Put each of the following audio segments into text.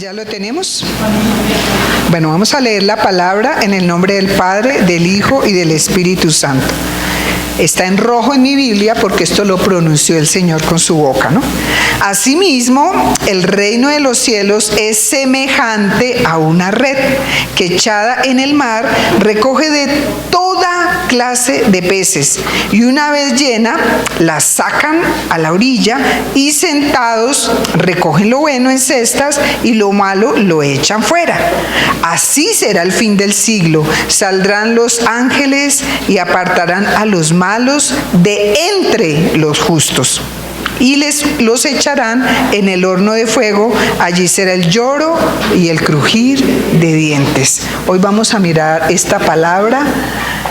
¿Ya lo tenemos? Bueno, vamos a leer la palabra en el nombre del Padre, del Hijo y del Espíritu Santo. Está en rojo en mi Biblia porque esto lo pronunció el Señor con su boca, ¿no? Asimismo, el reino de los cielos es semejante a una red que echada en el mar recoge de toda clase de peces y una vez llena la sacan a la orilla y sentados recogen lo bueno en cestas y lo malo lo echan fuera. Así será el fin del siglo. Saldrán los ángeles y apartarán a los malos de entre los justos y los echarán en el horno de fuego. Allí será el lloro y el crujir de dientes. Hoy vamos a mirar esta palabra,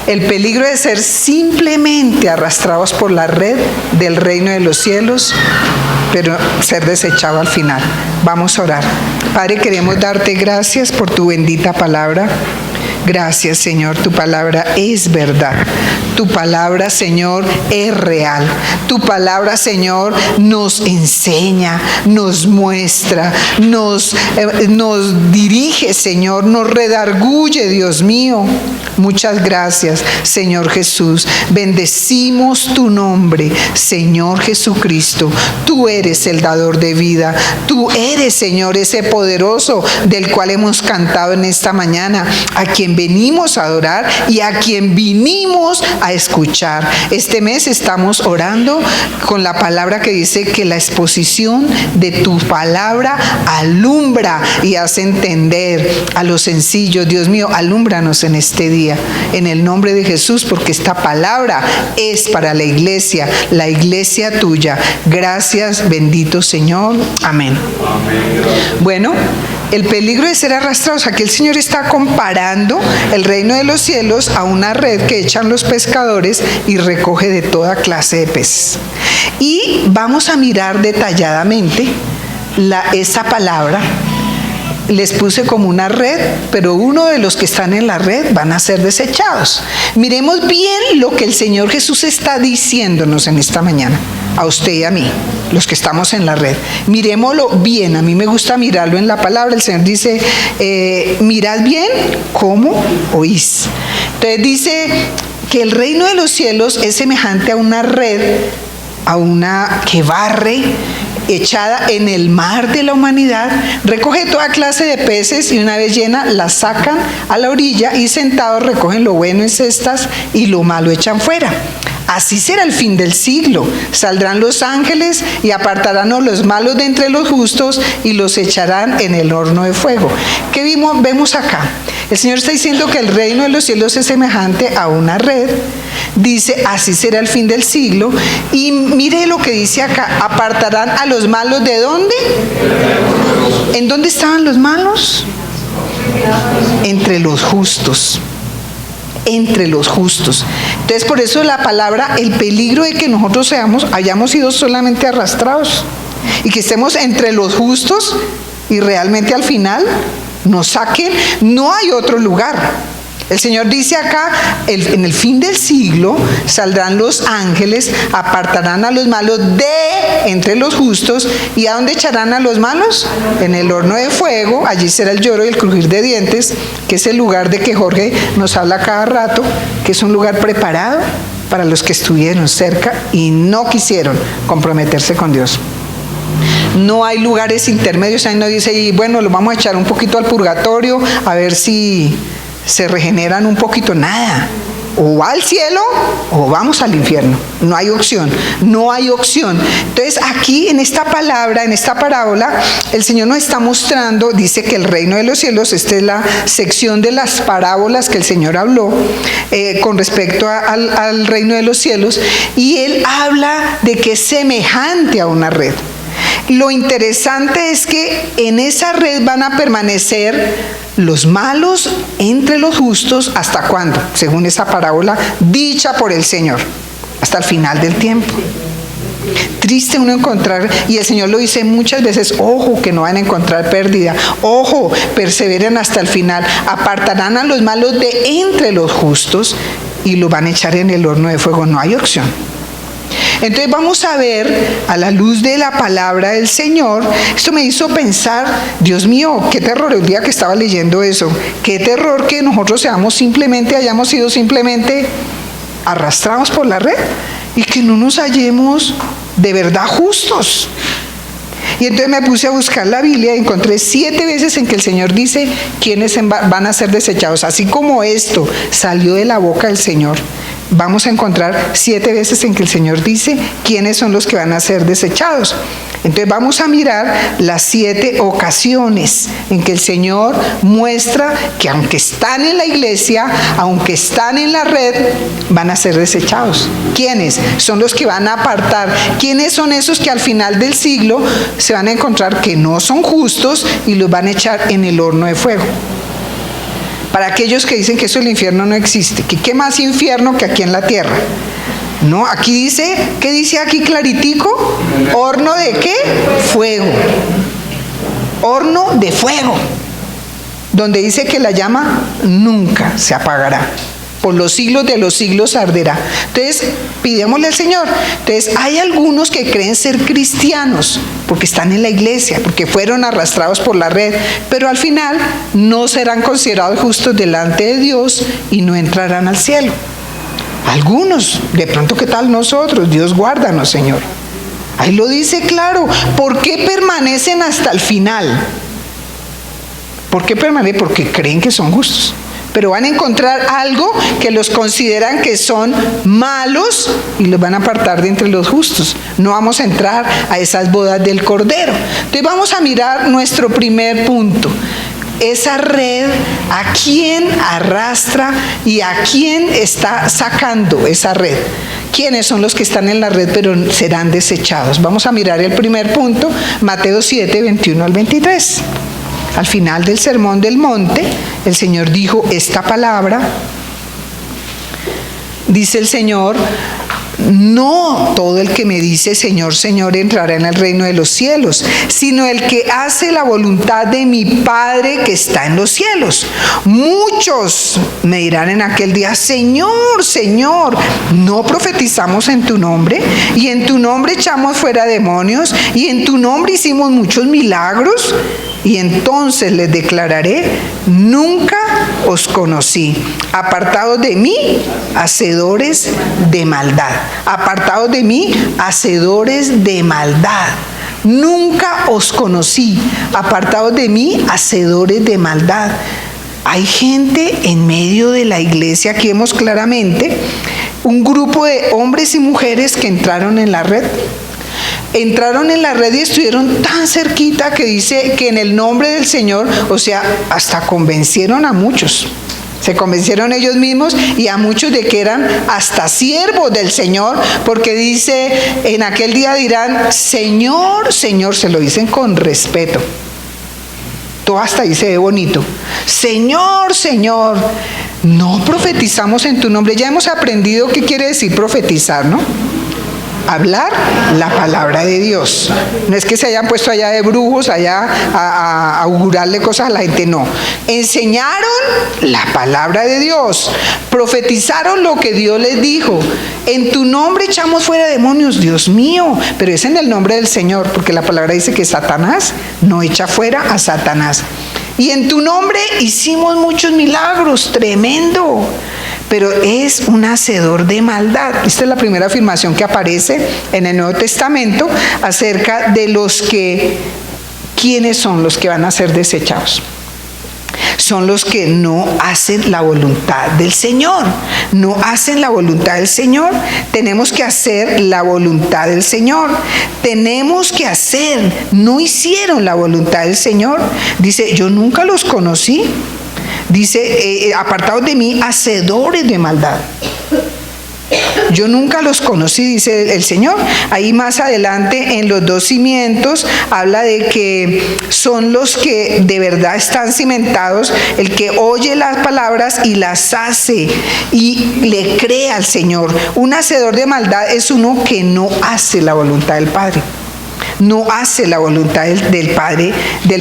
el peligro de ser simplemente arrastrados por la red del reino de los cielos, pero ser desechado al final. Vamos a orar. Padre, queremos darte gracias por tu bendita palabra. Gracias, Señor, tu palabra es verdad. Tu palabra, Señor, es real. Tu palabra, Señor, nos enseña, nos muestra, nos dirige, Señor, nos redarguye, Dios mío. Muchas gracias, Señor Jesús. Bendecimos tu nombre, Señor Jesucristo. Tú eres el dador de vida. Tú eres, Señor, ese poderoso del cual hemos cantado en esta mañana, a quien venimos a adorar y a quien vinimos a escuchar. Este mes estamos orando con la palabra que dice que la exposición de tu palabra alumbra y hace entender a los sencillos. Dios mío, alúmbranos en este día, en el nombre de Jesús, porque esta palabra es para la iglesia tuya. Gracias, bendito Señor. Amén. Bueno, el peligro de ser arrastrados. Aquí el Señor está comparando el reino de los cielos a una red que echan los pescadores y recoge de toda clase de peces. Y vamos a mirar detalladamente esa palabra. Les puse como una red, pero uno de los que están en la red van a ser desechados. Miremos bien lo que el Señor Jesús está diciéndonos en esta mañana, a usted y a mí, los que estamos en la red. Miremoslo bien, a mí me gusta mirarlo en la palabra. El Señor dice, mirad bien cómo oís. Entonces dice que el reino de los cielos es semejante a una red, a una que barre, echada en el mar de la humanidad, recoge toda clase de peces y una vez llena la sacan a la orilla y sentados recogen lo bueno en cestas y lo malo echan fuera. Así será el fin del siglo. Saldrán los ángeles y apartarán a los malos de entre los justos y los echarán en el horno de fuego. ¿Qué vemos acá? El Señor está diciendo que el reino de los cielos es semejante a una red. Dice, así será el fin del siglo. Y mire lo que dice acá, apartarán a los malos ¿de dónde? ¿En dónde estaban los malos? Entre los justos. Entre los justos. Entonces, por eso la palabra, el peligro de que nosotros hayamos sido solamente arrastrados y que estemos entre los justos y realmente al final nos saquen. No hay otro lugar. El Señor dice acá, en el fin del siglo saldrán los ángeles, apartarán a los malos de entre los justos. ¿Y a dónde echarán a los malos? En el horno de fuego. Allí será el lloro y el crujir de dientes, que es el lugar de que Jorge nos habla cada rato, que es un lugar preparado para los que estuvieron cerca y no quisieron comprometerse con Dios. No hay lugares intermedios. Ahí no dice, y bueno, lo vamos a echar un poquito al purgatorio, a ver si se regeneran un poquito. Nada. O va al cielo o vamos al infierno. No hay opción, no hay opción. Entonces aquí en esta palabra, en esta parábola, el Señor nos está mostrando, dice que el reino de los cielos, esta es la sección de las parábolas que el Señor habló con respecto al reino de los cielos, y Él habla de que es semejante a una red. Lo interesante es que en esa red van a permanecer los malos entre los justos. ¿Hasta cuándo? Según esa parábola dicha por el Señor, hasta el final del tiempo. Triste uno encontrar, y el Señor lo dice muchas veces, ojo que no van a encontrar pérdida, ojo, perseveren hasta el final. Apartarán a los malos de entre los justos y los van a echar en el horno de fuego. No hay opción. Entonces vamos a ver a la luz de la palabra del Señor. Esto me hizo pensar, Dios mío, qué terror el día que estaba leyendo eso, qué terror que nosotros hayamos sido simplemente arrastrados por la red y que no nos hallemos de verdad justos. Y entonces me puse a buscar la Biblia y encontré 7 veces en que el Señor dice quiénes van a ser desechados. Así como esto salió de la boca del Señor, vamos a encontrar 7 veces en que el Señor dice quiénes son los que van a ser desechados. Entonces vamos a mirar las 7 ocasiones en que el Señor muestra que aunque están en la iglesia, aunque están en la red, van a ser desechados. ¿Quiénes? Son los que van a apartar. ¿Quiénes son esos que al final del siglo se van a encontrar que no son justos y los van a echar en el horno de fuego? Para aquellos que dicen que eso del infierno no existe, que qué más infierno que aquí en la tierra. No, aquí dice, ¿qué dice aquí claritico? ¿Horno de qué? Fuego. Horno de fuego. Donde dice que la llama nunca se apagará. Por los siglos de los siglos arderá. Entonces, pidémosle al Señor. Entonces, hay algunos que creen ser cristianos, porque están en la iglesia, porque fueron arrastrados por la red, pero al final no serán considerados justos delante de Dios y no entrarán al cielo. Algunos, de pronto, ¿qué tal nosotros? Dios guárdanos, Señor. Ahí lo dice claro. ¿Por qué permanecen hasta el final? ¿Por qué permanecen? Porque creen que son justos. Pero van a encontrar algo que los consideran que son malos y los van a apartar de entre los justos. No vamos a entrar a esas bodas del Cordero. Entonces vamos a mirar nuestro primer punto. Esa red, ¿a quién arrastra y a quién está sacando esa red? ¿Quiénes son los que están en la red pero serán desechados? Vamos a mirar el primer punto, Mateo 7, 21 al 23. Al final del Sermón del Monte, el Señor dijo esta palabra. Dice el Señor: no todo el que me dice Señor, Señor entrará en el reino de los cielos, sino el que hace la voluntad de mi Padre que está en los cielos. Muchos me dirán en aquel día: Señor, Señor, ¿no profetizamos en tu nombre? Y en tu nombre echamos fuera demonios, y en tu nombre hicimos muchos milagros. Y entonces les declararé: nunca os conocí. Apartados de mí, hacedores de maldad. Apartados de mí, hacedores de maldad. Nunca os conocí. Apartados de mí, hacedores de maldad. Hay gente en medio de la iglesia, aquí vemos claramente un grupo de hombres y mujeres que entraron en la red. Entraron en la red y estuvieron tan cerquita que dice que en el nombre del Señor, o sea, hasta convencieron a muchos. Se convencieron ellos mismos y a muchos de que eran hasta siervos del Señor, porque dice, en aquel día dirán: Señor, Señor, se lo dicen con respeto. Todo hasta ahí se ve bonito. Señor, Señor, no profetizamos en tu nombre. Ya hemos aprendido qué quiere decir profetizar, ¿no? Hablar la palabra de Dios. No es que se hayan puesto allá de brujos, allá a augurarle cosas a la gente, no. Enseñaron la palabra de Dios, profetizaron lo que Dios les dijo. En tu nombre echamos fuera demonios, Dios mío, pero es en el nombre del Señor, porque la palabra dice que Satanás no echa fuera a Satanás. Y en tu nombre hicimos muchos milagros, tremendo. Pero es un hacedor de maldad. Esta es la primera afirmación que aparece en el Nuevo Testamento acerca de quiénes son los que van a ser desechados. Son los que no hacen la voluntad del Señor. No hacen la voluntad del Señor. Tenemos que hacer la voluntad del Señor. Tenemos que hacer. No hicieron la voluntad del Señor. Dice: yo nunca los conocí. Dice: apartados de mí, hacedores de maldad. Yo nunca los conocí, dice el Señor. Ahí más adelante, en los 2 cimientos, habla de que son los que de verdad están cimentados, el que oye las palabras y las hace y le cree al Señor. Un hacedor de maldad es uno que no hace la voluntad del Padre. No hace la voluntad del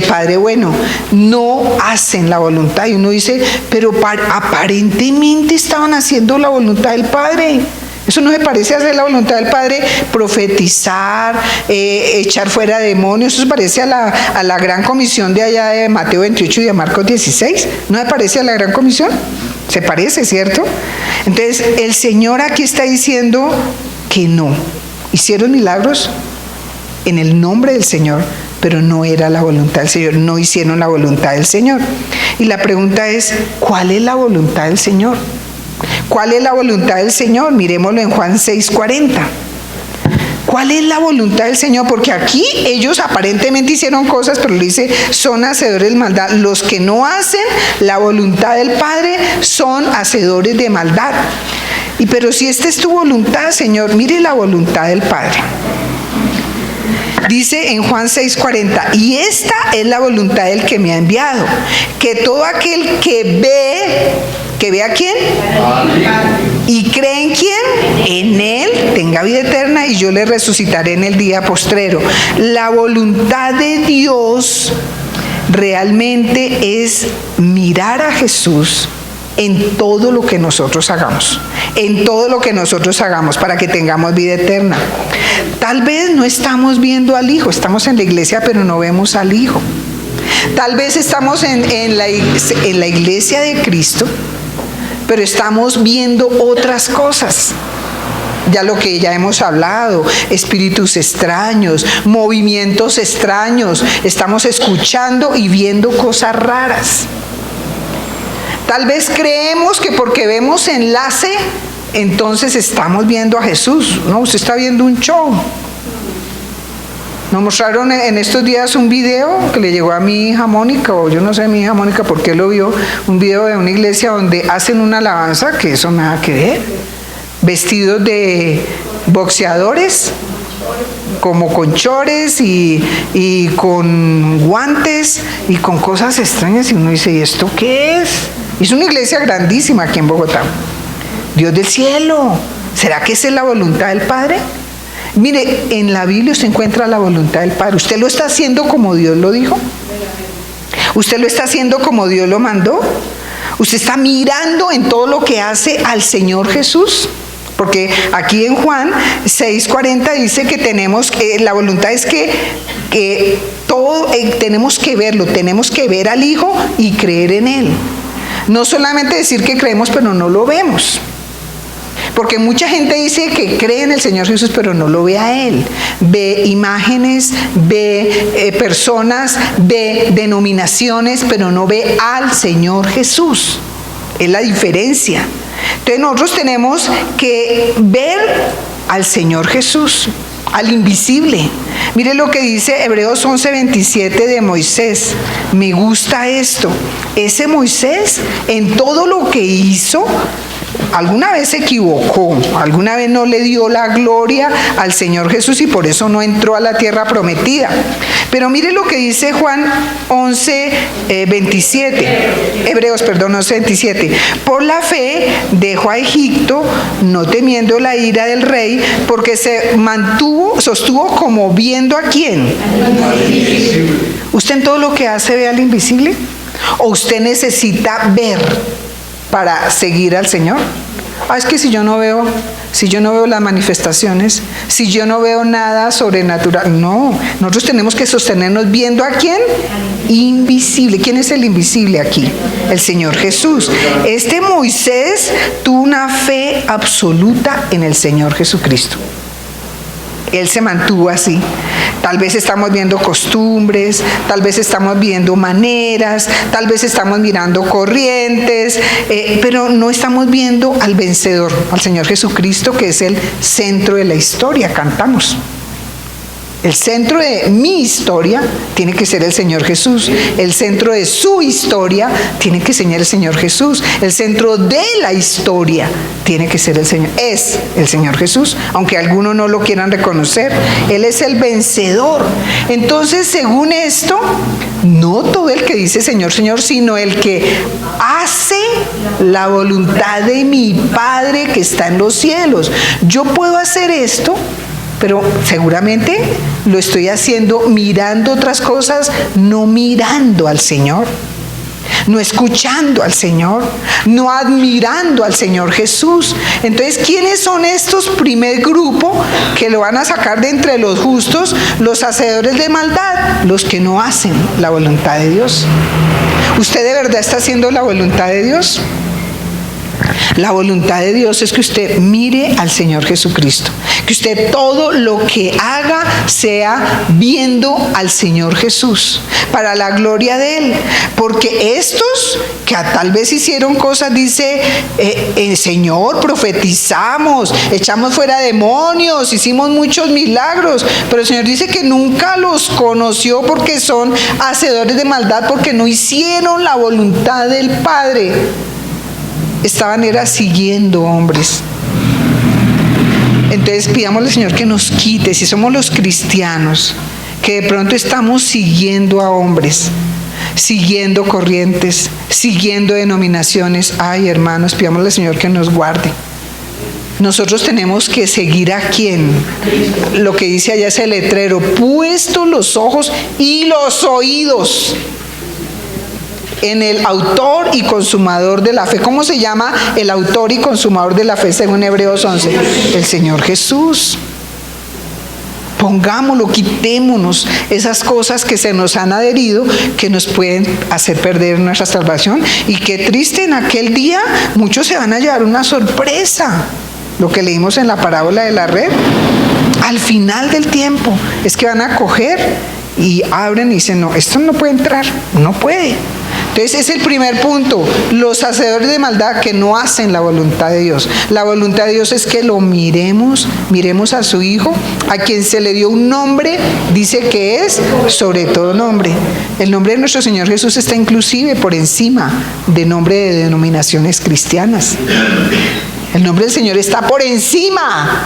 Padre bueno. No hacen la voluntad. Y uno dice: pero aparentemente estaban haciendo la voluntad del Padre. Eso no se parece a hacer la voluntad del Padre, profetizar, echar fuera demonios. Eso se parece a la gran comisión de allá de Mateo 28 y de Marcos 16. ¿No se parece a la gran comisión? Se parece, ¿cierto? Entonces, el Señor aquí está diciendo que no. Hicieron milagros en el nombre del Señor, pero no era la voluntad del Señor. No hicieron la voluntad del Señor. Y la pregunta es, ¿cuál es la voluntad del Señor? ¿Cuál es la voluntad del Señor? Miremoslo en Juan 6:40. ¿Cuál es la voluntad del Señor? Porque aquí ellos aparentemente hicieron cosas, pero le dice, son hacedores de maldad. Los que no hacen la voluntad del Padre son hacedores de maldad. Pero si esta es tu voluntad, Señor, mire la voluntad del Padre. Dice en Juan 6:40, y esta es la voluntad del que me ha enviado, que todo aquel que ve a quién, y cree en quién, en él tenga vida eterna, y yo le resucitaré en el día postrero. La voluntad de Dios realmente es mirar a Jesús en todo lo que nosotros hagamos, para que tengamos vida eterna. Tal vez no estamos viendo al Hijo, estamos en la iglesia pero no vemos al Hijo. Tal vez estamos en la iglesia de Cristo, pero estamos viendo otras cosas. Ya lo que ya hemos hablado, espíritus extraños, movimientos extraños, estamos escuchando y viendo cosas raras. Tal vez creemos que porque vemos enlace, entonces estamos viendo a Jesús. No, usted está viendo un show. Nos mostraron en estos días un video que le llegó a mi hija Mónica, o yo no sé mi hija Mónica por qué lo vio, un video de una iglesia donde hacen una alabanza, que eso nada que ver, vestidos de boxeadores, como con chores y con guantes y con cosas extrañas, y uno dice, ¿y esto qué es? Es una iglesia grandísima aquí en Bogotá. Dios del cielo, ¿será que esa es la voluntad del Padre? Mire, en la Biblia usted encuentra la voluntad del Padre. ¿Usted lo está haciendo como Dios lo dijo? ¿Usted lo está haciendo como Dios lo mandó? ¿Usted está mirando en todo lo que hace al Señor Jesús? Porque aquí en Juan 6:40 dice que tenemos, la voluntad es que todo tenemos que verlo, tenemos que ver al Hijo y creer en Él. No solamente decir que creemos, pero no lo vemos. Porque mucha gente dice que cree en el Señor Jesús, pero no lo ve a Él. Ve imágenes, ve personas, ve denominaciones, pero no ve al Señor Jesús. Es la diferencia. Entonces nosotros tenemos que ver al Señor Jesús, al invisible. Mire lo que dice Hebreos 11:27 de Moisés. Me gusta esto. Ese Moisés, en todo lo que hizo, alguna vez se equivocó, alguna vez no le dio la gloria al Señor Jesús y por eso no entró a la tierra prometida. Pero mire lo que dice Juan 11:27, Hebreos 11:27. Por la fe dejó a Egipto, no temiendo la ira del rey, porque sostuvo como viendo a quién. ¿Usted en todo lo que hace ve al invisible? ¿O usted necesita ver para seguir al Señor? Es que si yo no veo las manifestaciones, si yo no veo nada sobrenatural, no, nosotros tenemos que sostenernos viendo a quién, invisible. ¿Quién es el invisible aquí? El Señor Jesús. Este Moisés tuvo una fe absoluta en el Señor Jesucristo. Él se mantuvo así. Tal vez estamos viendo costumbres, tal vez estamos viendo maneras, tal vez estamos mirando corrientes, pero no estamos viendo al vencedor, al Señor Jesucristo, que es el centro de la historia. Cantamos. El centro de mi historia tiene que ser el Señor Jesús. El centro de su historia tiene que ser el Señor Jesús. El centro de la historia tiene que ser el Señor. Es el Señor Jesús, aunque algunos no lo quieran reconocer. Él es el vencedor. Entonces, según esto, no todo el que dice Señor, Señor, sino el que hace la voluntad de mi Padre que está en los cielos. Yo puedo hacer esto, pero seguramente lo estoy haciendo mirando otras cosas, no mirando al Señor. no escuchando al Señor, no admirando al Señor Jesús. Entonces, ¿quiénes son estos primer grupo que lo van a sacar de entre los justos? Los hacedores de maldad, los que no hacen la voluntad de Dios. ¿Usted de verdad está haciendo la voluntad de Dios? La voluntad de Dios es que usted mire al Señor Jesucristo, que usted todo lo que haga sea viendo al Señor Jesús, para la gloria de Él, porque estos que tal vez hicieron cosas, dice, Señor, profetizamos, echamos fuera demonios, hicimos muchos milagros, pero el Señor dice que nunca los conoció porque son hacedores de maldad, porque no hicieron la voluntad del Padre. Era siguiendo hombres. Entonces pidámosle al Señor que nos quite, si somos los cristianos, que de pronto estamos siguiendo a hombres, siguiendo corrientes, siguiendo denominaciones. Ay, hermanos, pidámosle al Señor que nos guarde. Nosotros tenemos que seguir a quién. Lo que dice allá ese letrero: puesto los ojos y los oídos en el autor y consumador de la fe. ¿Cómo se llama el autor y consumador de la fe según Hebreos 11? El Señor Jesús. Pongámoslo, quitémonos esas cosas que se nos han adherido, que nos pueden hacer perder nuestra salvación. Y qué triste, en aquel día muchos se van a llevar una sorpresa. Lo que leímos en la parábola de la red, al final del tiempo, es que van a coger y abren y dicen: no, esto no puede entrar, no puede. Entonces es el primer punto, los hacedores de maldad que no hacen la voluntad de Dios. La voluntad de Dios es que lo miremos a su Hijo, a quien se le dio un nombre, dice que es sobre todo nombre. El nombre de nuestro Señor Jesús está inclusive por encima del nombre de denominaciones cristianas. El nombre del Señor está por encima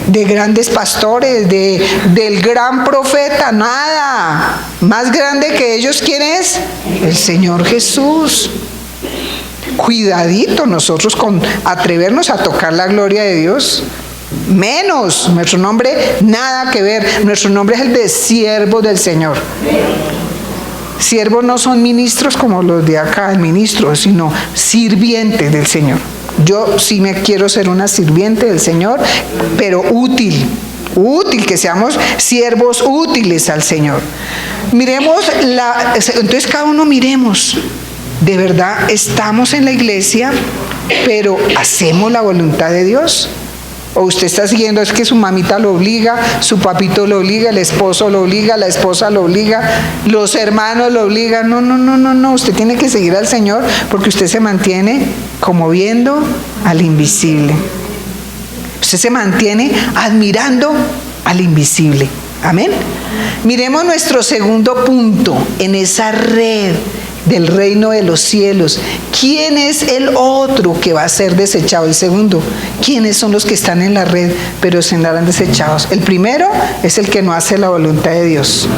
de grandes pastores, del gran profeta. Nada más grande que ellos. ¿Quién es? El Señor Jesús. Cuidadito nosotros con atrevernos a tocar la gloria de Dios. Menos, nuestro nombre nada que ver. Nuestro nombre es el de siervo del Señor. Siervos no son ministros como los de acá, ministros, sino sirvientes del Señor. Yo sí me quiero ser una sirviente del Señor, pero útil, que seamos siervos útiles al Señor. Miremos, entonces cada uno miremos, ¿de verdad estamos en la iglesia, pero hacemos la voluntad de Dios? ¿O usted está siguiendo, es que su mamita lo obliga, su papito lo obliga, el esposo lo obliga, la esposa lo obliga, los hermanos lo obligan? No, usted tiene que seguir al Señor, porque usted se mantiene como viendo al invisible. Usted se mantiene admirando al invisible. Amén. Miremos nuestro segundo punto en esa red del reino de los cielos. ¿Quién es el otro que va a ser desechado? El segundo, ¿quiénes son los que están en la red pero serán desechados? El primero es el que no hace la voluntad de Dios,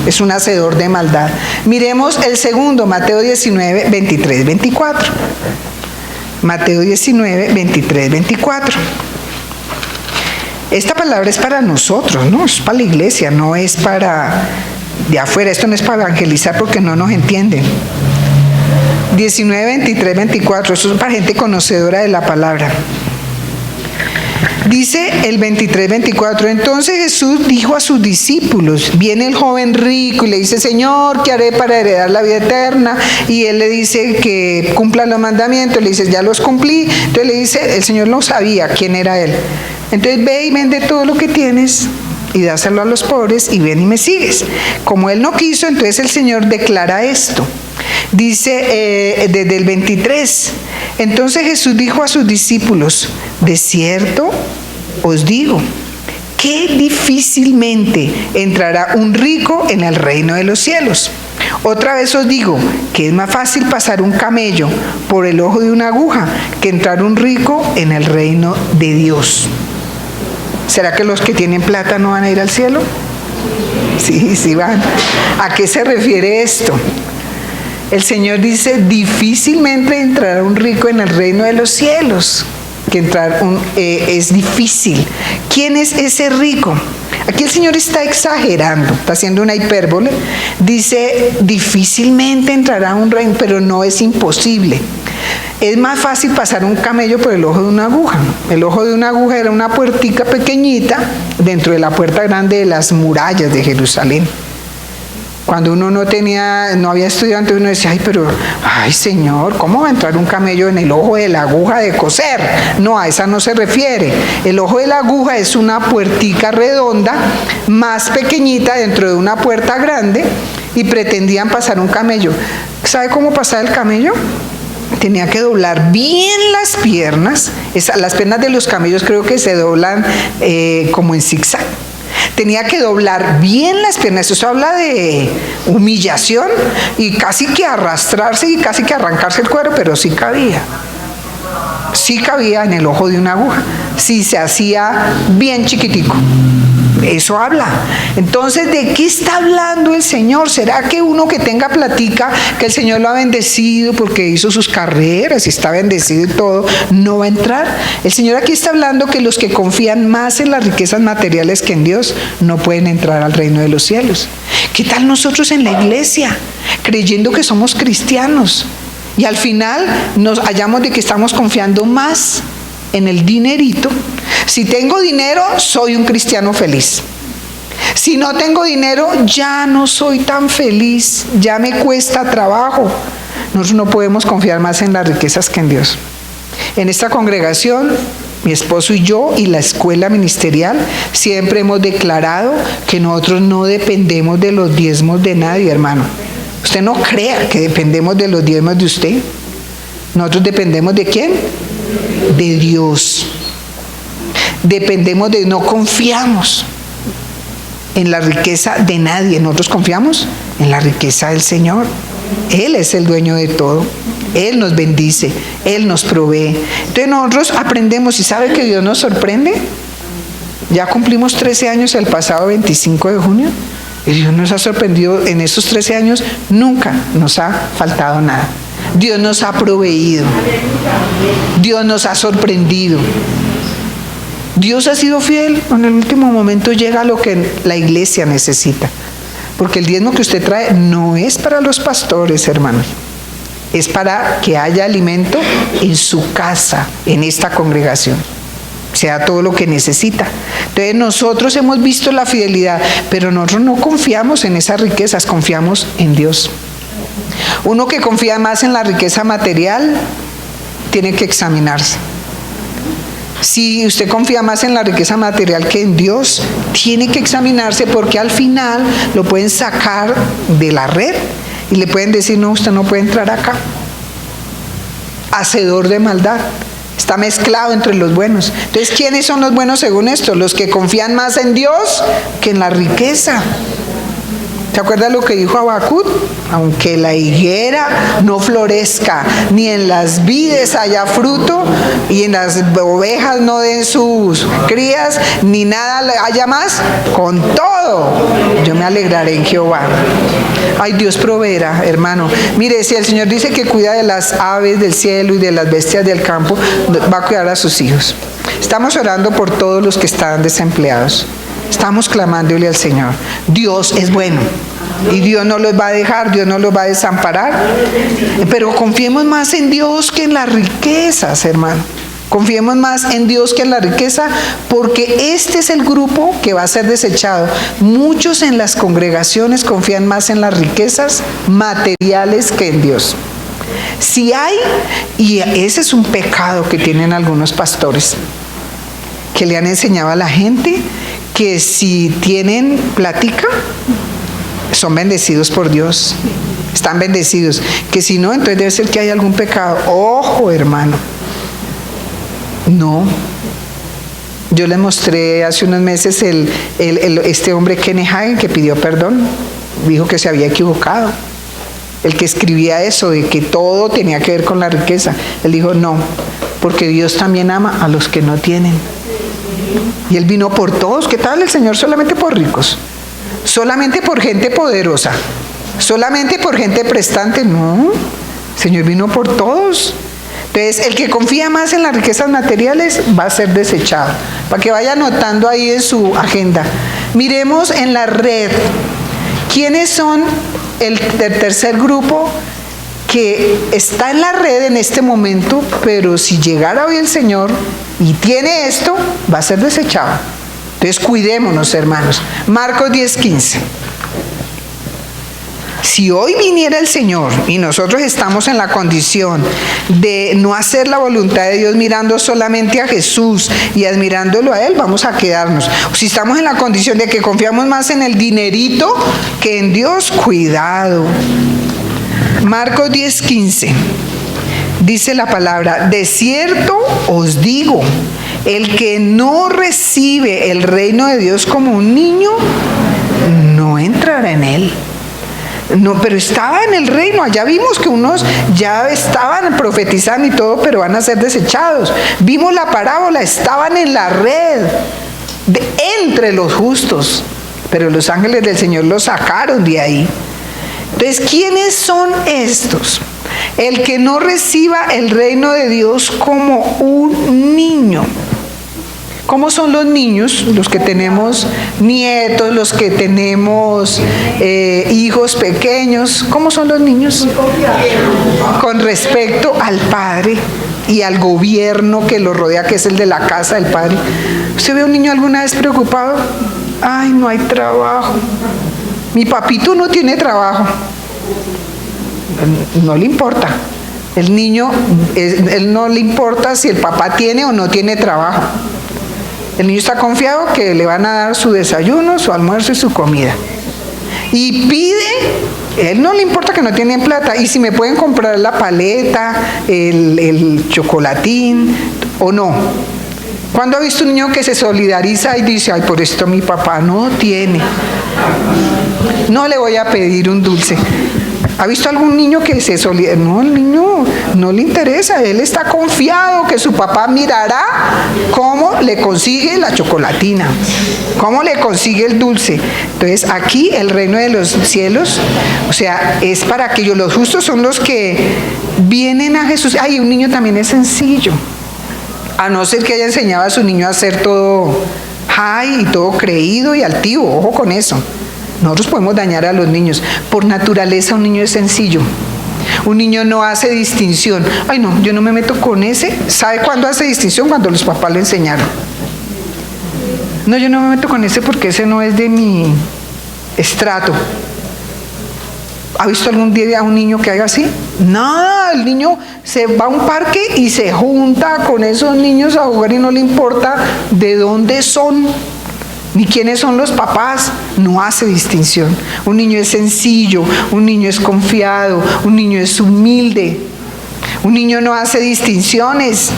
es un hacedor de maldad. Miremos el segundo, Mateo 19, 23, 24. Mateo 19, 23, 24. Esta palabra es para nosotros, ¿no? Es para la iglesia, no es para de afuera. Esto no es para evangelizar porque no nos entienden. 19, 23, 24. Esto es para gente conocedora de la palabra. Dice el 23, 24. Entonces Jesús dijo a sus discípulos: viene el joven rico y le dice: Señor, ¿qué haré para heredar la vida eterna? Y él le dice que cumpla los mandamientos. Le dice: ya los cumplí. Entonces le dice, el Señor no sabía quién era él. Entonces ve y vende todo lo que tienes y dáselo a los pobres y ven y me sigues. Como él no quiso, entonces el Señor declara esto. Dice desde el 23. Entonces Jesús dijo a sus discípulos: de cierto os digo que difícilmente entrará un rico en el reino de los cielos. Otra vez os digo que es más fácil pasar un camello por el ojo de una aguja que entrar un rico en el reino de Dios. ¿Será que los que tienen plata no van a ir al cielo? Sí van. ¿A qué se refiere esto? El Señor dice: difícilmente entrará un rico en el reino de los cielos. Que entrar es difícil. ¿Quién es ese rico? Aquí el Señor está exagerando, está haciendo una hipérbole. Dice, difícilmente entrará a un reino, pero no es imposible. Es más fácil pasar un camello por el ojo de una aguja. El ojo de una aguja era una puertica pequeñita dentro de la puerta grande de las murallas de Jerusalén. Cuando uno no había estudiado antes, uno decía, ay Señor, ¿cómo va a entrar un camello en el ojo de la aguja de coser? No, a esa no se refiere. El ojo de la aguja es una puertica redonda, más pequeñita dentro de una puerta grande, y pretendían pasar un camello. ¿Sabe cómo pasaba el camello? Tenía que doblar bien las piernas. Las piernas de los camellos creo que se doblan como en zigzag. Tenía que doblar bien las piernas. Eso habla de humillación y casi que arrastrarse y casi que arrancarse el cuero, pero sí cabía. Sí cabía en el ojo de una aguja. Sí se hacía bien chiquitico. Eso habla. Entonces, ¿de qué está hablando el Señor? ¿Será que uno que tenga platica, que el Señor lo ha bendecido porque hizo sus carreras y está bendecido y todo, no va a entrar? El Señor aquí está hablando que los que confían más en las riquezas materiales que en Dios no pueden entrar al reino de los cielos. ¿Qué tal nosotros en la iglesia, creyendo que somos cristianos, y al final nos hallamos de que estamos confiando más en el dinerito? Si tengo dinero, soy un cristiano feliz. Si no tengo dinero, ya no soy tan feliz, ya me cuesta trabajo. Nosotros no podemos confiar más en las riquezas que en Dios. En esta congregación, mi esposo y yo y la escuela ministerial siempre hemos declarado que nosotros no dependemos de los diezmos de nadie, hermano. Usted no crea que dependemos de los diezmos de usted. Nosotros dependemos ¿de quién? De Dios. no confiamos en la riqueza de nadie, nosotros confiamos en la riqueza del Señor. Él es el dueño de todo, Él nos bendice, Él nos provee. Entonces nosotros aprendemos, y ¿sabe que Dios nos sorprende? Ya cumplimos 13 años el pasado 25 de junio, y Dios nos ha sorprendido en esos 13 años, nunca nos ha faltado nada. Dios nos ha proveído, Dios nos ha sorprendido. Dios ha sido fiel, en el último momento llega lo que la iglesia necesita. Porque el diezmo que usted trae no es para los pastores, hermanos. Es para que haya alimento en su casa, en esta congregación. Sea todo lo que necesita. Entonces nosotros hemos visto la fidelidad, pero nosotros no confiamos en esas riquezas, confiamos en Dios. Uno que confía más en la riqueza material, tiene que examinarse. Si usted confía más en la riqueza material que en Dios, tiene que examinarse, porque al final lo pueden sacar de la red y le pueden decir, no, usted no puede entrar acá. Hacedor de maldad. Está mezclado entre los buenos. Entonces, ¿quiénes son los buenos según esto? Los que confían más en Dios que en la riqueza. ¿Se acuerda lo que dijo Habacuc? Aunque la higuera no florezca, ni en las vides haya fruto, y en las ovejas no den sus crías, ni nada haya más, con todo yo me alegraré en Jehová. Ay, Dios proveerá, hermano. Mire, si el Señor dice que cuida de las aves del cielo y de las bestias del campo, va a cuidar a sus hijos. Estamos orando por todos los que están desempleados. Estamos clamándole al Señor. Dios es bueno y Dios no los va a dejar, Dios no los va a desamparar. Pero confiemos más en Dios que en las riquezas, hermano. Confiemos más en Dios que en la riqueza, porque este es el grupo que va a ser desechado. Muchos en las congregaciones confían más en las riquezas materiales que en Dios. Si hay, y ese es un pecado que tienen algunos pastores, que le han enseñado a la gente que si tienen plática, son bendecidos por Dios, están bendecidos, que si no, entonces debe ser que hay algún pecado. Ojo, hermano, no. Yo les mostré hace unos meses este hombre Kenneth Hagin, que pidió perdón, dijo que se había equivocado. El que escribía eso, de que todo tenía que ver con la riqueza, él dijo no, porque Dios también ama a los que no tienen. Y Él vino por todos. ¿Qué tal el Señor solamente por ricos? ¿Solamente por gente poderosa? ¿Solamente por gente prestante? No, el Señor vino por todos. Entonces, el que confía más en las riquezas materiales va a ser desechado. Para que vaya anotando ahí en su agenda, Miremos en la red. ¿Quiénes son el tercer grupo que está en la red en este momento, pero si llegara hoy el Señor y tiene esto, va a ser desechado? Entonces cuidémonos, hermanos. Marcos 10:15. Si hoy viniera el Señor y nosotros estamos en la condición de no hacer la voluntad de Dios mirando solamente a Jesús y admirándolo a Él, vamos a quedarnos. Si estamos en la condición de que confiamos más en el dinerito que en Dios, cuidado. Marcos 10:15. Dice la palabra: de cierto os digo, el que no recibe el reino de Dios como un niño, no entrará en él. No, pero estaba en el reino. Allá vimos que unos ya estaban profetizando y todo, pero van a ser desechados. Vimos la parábola, estaban en la red entre los justos, pero los ángeles del Señor los sacaron de ahí. Entonces, ¿quiénes son estos? El que no reciba el reino de Dios como un niño. ¿Cómo son los niños? Los que tenemos nietos, los que tenemos hijos pequeños. ¿Cómo son los niños? Con respecto al padre y al gobierno que lo rodea, que es el de la casa del padre. ¿Usted ve a un niño alguna vez preocupado? Ay, no hay trabajo. Mi papito no tiene trabajo. No le importa. El niño, él no le importa si el papá tiene o no tiene trabajo. El niño está confiado que le van a dar su desayuno, su almuerzo y su comida. Y pide, él no le importa que no tienen plata, y si me pueden comprar la paleta, el chocolatín o no. ¿Cuándo ha visto un niño que se solidariza y dice: ay, por esto mi papá no tiene, no le voy a pedir un dulce? ¿Ha visto algún niño que se solidariza? No, el niño no le interesa, él está confiado que su papá mirará cómo le consigue la chocolatina, cómo le consigue el dulce. Entonces aquí el reino de los cielos, o sea, es para aquellos, los justos son los que vienen a Jesús. Ay, un niño también es sencillo, a no ser que haya enseñado a su niño a ser todo high y todo creído y altivo, ojo con eso. Nosotros podemos dañar a los niños. Por naturaleza un niño es sencillo. Un niño no hace distinción. Ay, no, yo no me meto con ese. ¿Sabe cuándo hace distinción? Cuando los papás le enseñaron. No, yo no me meto con ese porque ese no es de mi estrato. ¿Ha visto algún día a un niño que haga así? Nada, el niño se va a un parque y se junta con esos niños a jugar y no le importa de dónde son, ni quiénes son los papás. No hace distinción. Un niño es sencillo, un niño es confiado, un niño es humilde. Un niño no hace distinciones.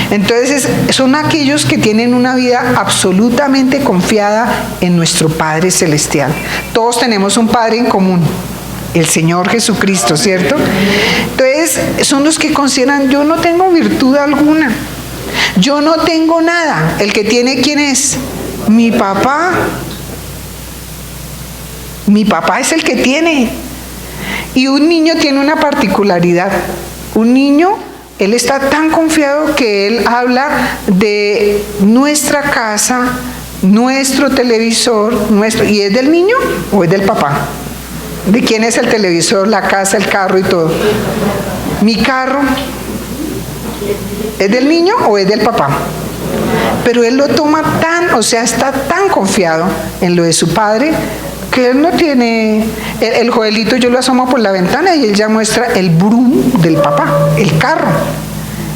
Entonces son aquellos que tienen una vida absolutamente confiada en nuestro Padre Celestial. Todos tenemos un Padre en común, el Señor Jesucristo, ¿cierto? Entonces son los que consideran: yo no tengo virtud alguna, yo no tengo nada. El que tiene, ¿quién es? Mi papá. Mi papá es el que tiene. Y un niño tiene una particularidad. Un niño, él está tan confiado que él habla de nuestra casa, nuestro televisor, nuestro. ¿Y es del niño o es del papá? ¿De quién es el televisor, la casa, el carro y todo? Mi carro, ¿es del niño o es del papá? Pero él lo toma tan, o sea, está tan confiado en lo de su padre que él no tiene. El Joelito, yo lo asomo por la ventana y él ya muestra el brum del papá, el carro.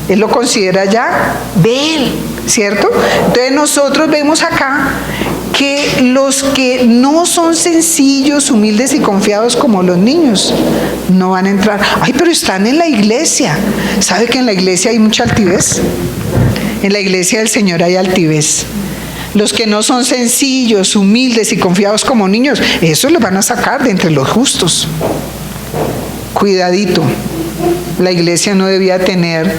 Él lo considera ya de él, ¿cierto? Entonces nosotros vemos acá que los que no son sencillos, humildes y confiados como los niños, no van a entrar. Ay, pero están en la iglesia. ¿Sabe que en la iglesia hay mucha altivez? En la iglesia del Señor hay altivez. Los que no son sencillos, humildes y confiados como niños, esos los van a sacar de entre los justos. Cuidadito. La iglesia no debía tener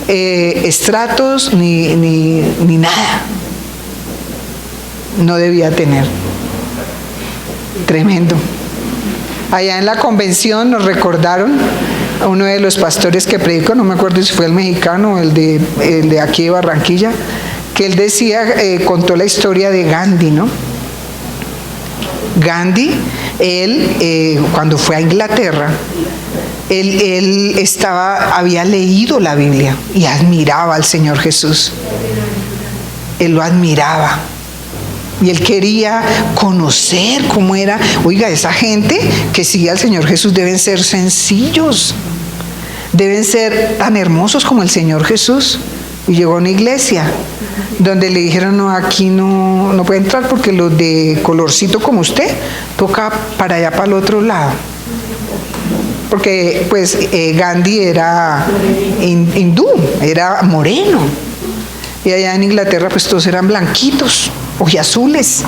estratos ni nada. No debía tener. Tremendo. Allá en la convención nos recordaron a uno de los pastores que predicó, no me acuerdo si fue el mexicano o el de aquí de Barranquilla, que él decía, contó la historia de Gandhi, ¿no? Gandhi, él cuando fue a Inglaterra, él había leído la Biblia y admiraba al Señor Jesús. Él lo admiraba. Y él quería conocer cómo era. Oiga, esa gente que sigue al Señor Jesús deben ser sencillos. Deben ser tan hermosos como el Señor Jesús. Y llegó a una iglesia donde le dijeron, no, aquí no puede entrar porque los de colorcito como usted toca para allá, para el otro lado. Porque pues Gandhi era hindú, era moreno. Y allá en Inglaterra pues todos eran blanquitos, ojiazules.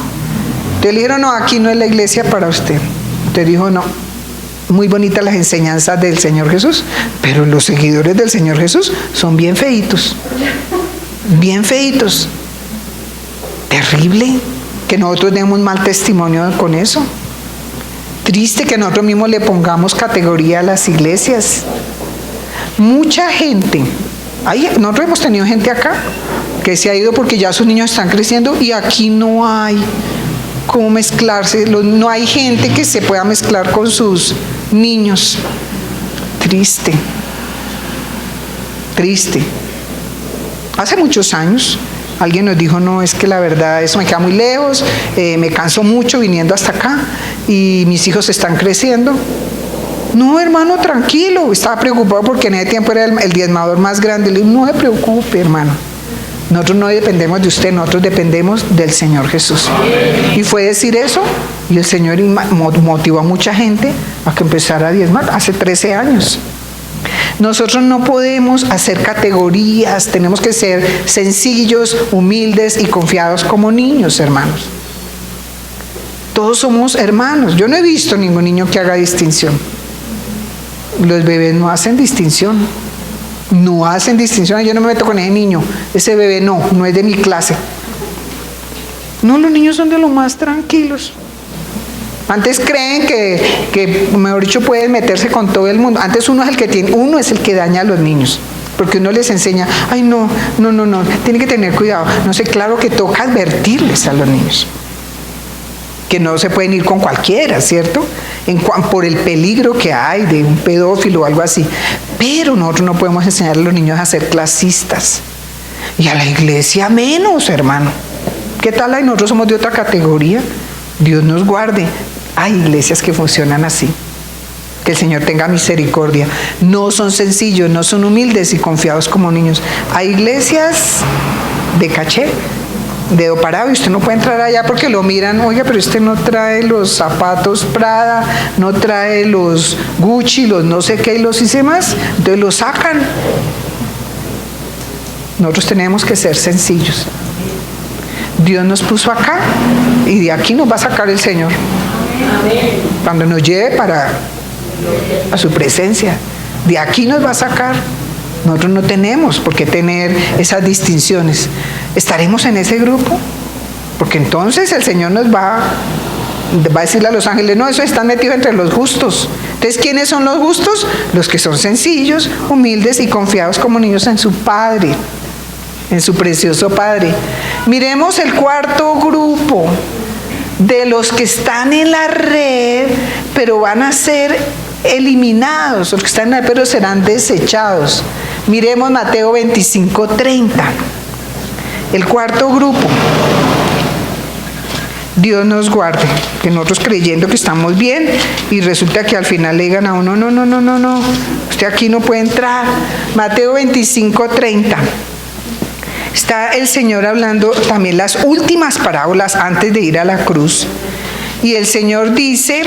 Entonces le dijeron, no, aquí no es la iglesia para usted. Entonces dijo, no, muy bonitas las enseñanzas del Señor Jesús, pero los seguidores del Señor Jesús son bien feitos. Bien feitos. Terrible que nosotros demos mal testimonio con eso. Triste que nosotros mismos le pongamos categoría a las iglesias. Mucha gente, nosotros hemos tenido gente acá que se ha ido porque ya sus niños están creciendo y aquí no hay cómo mezclarse, no hay gente que se pueda mezclar con sus niños. Triste, triste. Hace muchos años alguien nos dijo, no, es que la verdad eso me queda muy lejos, me canso mucho viniendo hasta acá y mis hijos están creciendo. No, hermano, tranquilo. Estaba preocupado porque en ese tiempo era el diezmador más grande. Le digo, no se preocupe, hermano. Nosotros no dependemos de usted, nosotros dependemos del Señor Jesús. Y fue decir eso, y el Señor motivó a mucha gente a que empezara a diezmar hace 13 años. Nosotros no podemos hacer categorías, tenemos que ser sencillos, humildes y confiados como niños, hermanos. Todos somos hermanos. Yo no he visto ningún niño que haga distinción. Los bebés no hacen distinción. No hacen distinción. Yo no me meto con ese niño. Ese bebé no es de mi clase. No, los niños son de lo más tranquilos. Antes creen que mejor dicho, pueden meterse con todo el mundo. Antes uno es el que daña a los niños. Porque uno les enseña, ay no, tiene que tener cuidado. No sé, claro que toca advertirles a los niños. Que no se pueden ir con cualquiera, ¿cierto? Por el peligro que hay de un pedófilo o algo así. Pero nosotros no podemos enseñar a los niños a ser clasistas. Y a la iglesia menos, hermano. ¿Qué tal ahí? Nosotros somos de otra categoría. Dios nos guarde. Hay iglesias que funcionan así. Que el Señor tenga misericordia. No son sencillos, no son humildes y confiados como niños. Hay iglesias de caché, dedo parado, y usted no puede entrar allá porque lo miran, oiga, pero usted no trae los zapatos Prada, no trae los Gucci, los no sé qué y los hice más, entonces los sacan. Nosotros tenemos que ser sencillos. Dios nos puso acá y de aquí nos va a sacar el Señor. Cuando nos lleve a su presencia, de aquí nos va a sacar. Nosotros no tenemos por qué tener esas distinciones. ¿Estaremos en ese grupo? Porque entonces el Señor nos va a decirle a los ángeles, no, esos están metidos entre los justos. Entonces, ¿quiénes son los justos? Los que son sencillos, humildes y confiados como niños en su Padre, en su precioso Padre. Miremos el cuarto grupo de los que están en la red, pero van a ser eliminados, los que están en la red, pero serán desechados. Miremos Mateo 25:30. El cuarto grupo. Dios nos guarde, que nosotros creyendo que estamos bien y resulta que al final le digan a uno, no, usted aquí no puede entrar. Mateo 25:30. Está el Señor hablando también las últimas parábolas antes de ir a la cruz. Y el Señor dice,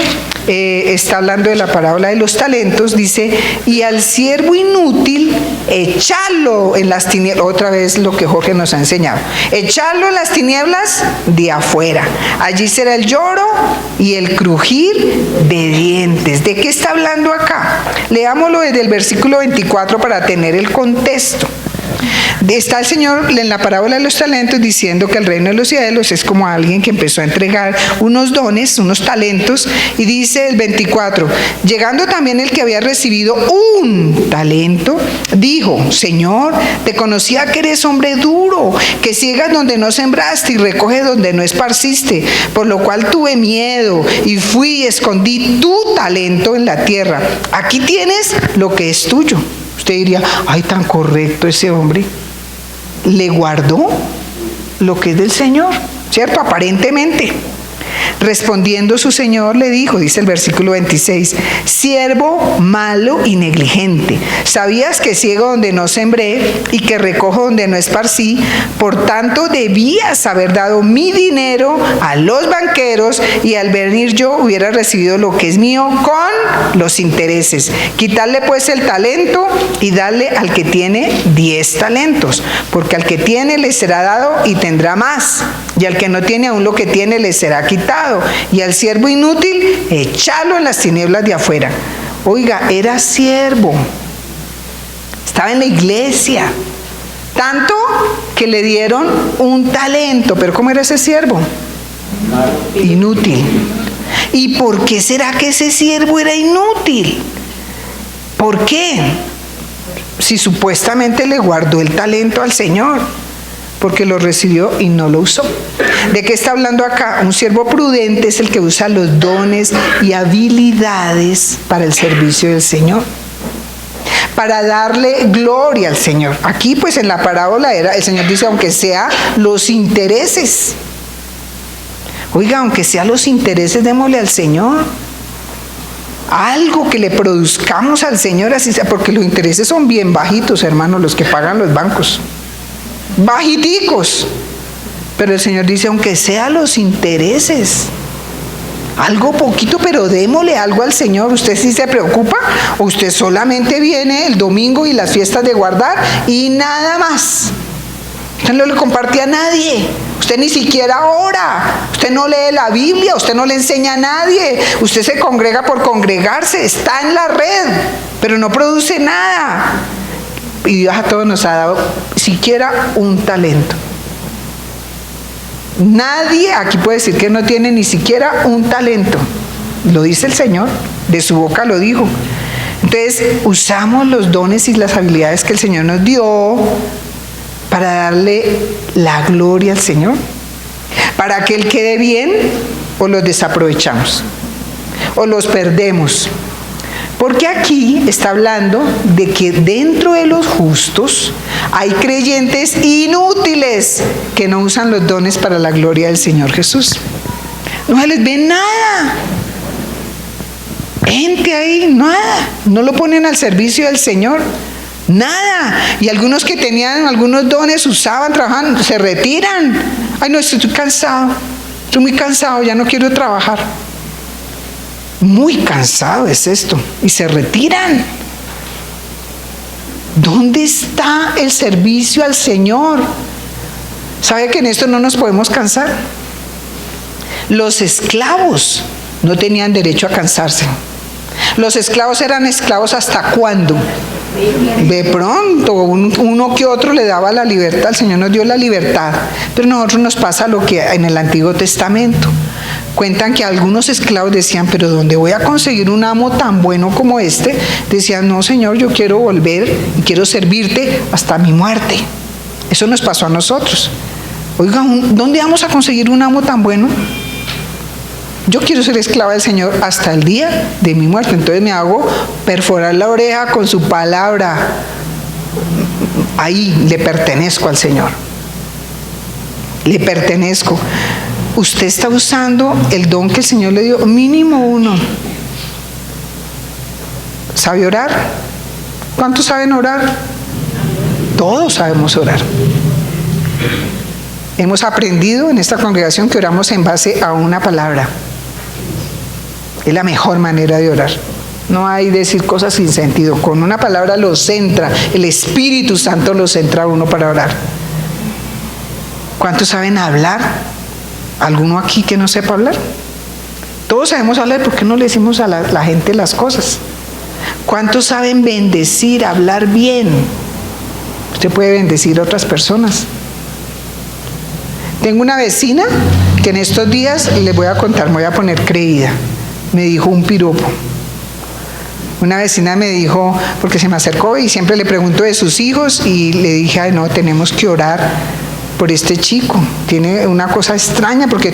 está hablando de la parábola de los talentos, dice, y al siervo inútil, echarlo en las tinieblas, otra vez lo que Jorge nos ha enseñado, echarlo en las tinieblas de afuera. Allí será el lloro y el crujir de dientes. ¿De qué está hablando acá? Leámoslo desde el versículo 24 para tener el contexto. Está el Señor en la parábola de los talentos diciendo que el reino de los cielos es como alguien que empezó a entregar unos dones, unos talentos, y dice el 24, llegando también el que había recibido un talento, dijo, Señor, te conocía que eres hombre duro, que ciegas donde no sembraste y recoges donde no esparciste, por lo cual tuve miedo y fui y escondí tu talento en la tierra. Aquí tienes lo que es tuyo. Usted diría, ay, tan correcto ese hombre. Le guardó lo que es del Señor, ¿cierto? Aparentemente. Respondiendo su señor le dijo, dice el versículo 26, siervo malo y negligente, sabías que ciego donde no sembré y que recojo donde no esparcí, por tanto debías haber dado mi dinero a los banqueros y al venir yo hubiera recibido lo que es mío con los intereses. Quitarle pues el talento y darle al que tiene 10 talentos, porque al que tiene le será dado y tendrá más, y al que no tiene aún lo que tiene le será quitado, y al siervo inútil echalo en las tinieblas de afuera. Oiga, era siervo, estaba en la iglesia, tanto que le dieron un talento. Pero ¿cómo era ese siervo? Inútil. ¿Y por qué será que ese siervo era inútil? ¿Por qué? Si supuestamente le guardó el talento al Señor, porque lo recibió y no lo usó. ¿De qué está hablando acá? Un siervo prudente es el que usa los dones y habilidades para el servicio del Señor, para darle gloria al Señor. Aquí pues en la parábola el Señor dice, aunque sea los intereses. Oiga, aunque sea los intereses, démosle al Señor. Algo que le produzcamos al Señor, así sea, porque los intereses son bien bajitos, hermanos, los que pagan los bancos. Bajiticos. Pero el Señor dice, aunque sea los intereses, algo poquito, pero démosle algo al Señor. ¿Usted sí se preocupa? ¿O usted solamente viene el domingo y las fiestas de guardar y nada más? Usted no le comparte a nadie, usted ni siquiera ora, usted no lee la Biblia, usted no le enseña a nadie, usted se congrega por congregarse, está en la red, pero no produce nada. Y Dios a todos nos ha dado siquiera un talento. Nadie aquí puede decir que no tiene ni siquiera un talento. Lo dice el Señor, de su boca lo dijo. Entonces, usamos los dones y las habilidades que el Señor nos dio para darle la gloria al Señor, para que Él quede bien, o los desaprovechamos, o los perdemos. Porque aquí está hablando de que dentro de los justos hay creyentes inútiles que no usan los dones para la gloria del Señor Jesús. No se les ve nada. Gente ahí, nada. No lo ponen al servicio del Señor. Nada. Y algunos que tenían algunos dones, usaban, trabajaban, se retiran. Ay, no, estoy cansado. Estoy muy cansado, ya no quiero trabajar. Muy cansado es esto. Y se retiran. ¿Dónde está el servicio al Señor? ¿Sabe que en esto no nos podemos cansar? Los esclavos no tenían derecho a cansarse. Los esclavos eran esclavos ¿hasta cuándo? De pronto, uno que otro le daba la libertad. El Señor nos dio la libertad, pero a nosotros nos pasa lo que en el Antiguo Testamento. Cuentan que algunos esclavos decían, pero ¿dónde voy a conseguir un amo tan bueno como este? Decían, no, Señor, yo quiero volver y quiero servirte hasta mi muerte. Eso nos pasó a nosotros. Oiga, ¿dónde vamos a conseguir un amo tan bueno? Yo quiero ser esclava del Señor hasta el día de mi muerte. Entonces me hago perforar la oreja con su palabra. Ahí le pertenezco al Señor. Le pertenezco. Usted está usando el don que el Señor le dio, mínimo uno. ¿Sabe orar? ¿Cuántos saben orar? Todos sabemos orar. Hemos aprendido en esta congregación que oramos en base a una palabra. Es la mejor manera de orar. No hay decir cosas sin sentido. Con una palabra lo centra. El Espíritu Santo lo centra a uno para orar. ¿Cuántos saben hablar? ¿Alguno aquí que no sepa hablar? Todos sabemos hablar, ¿por qué no le decimos a la gente las cosas? ¿Cuántos saben bendecir, hablar bien? Usted puede bendecir a otras personas. Tengo una vecina que en estos días, les voy a contar, me voy a poner creída, me dijo un piropo. Una vecina me dijo, porque se me acercó y siempre le pregunto de sus hijos, y le dije, ay no, tenemos que orar por este chico. Tiene una cosa extraña porque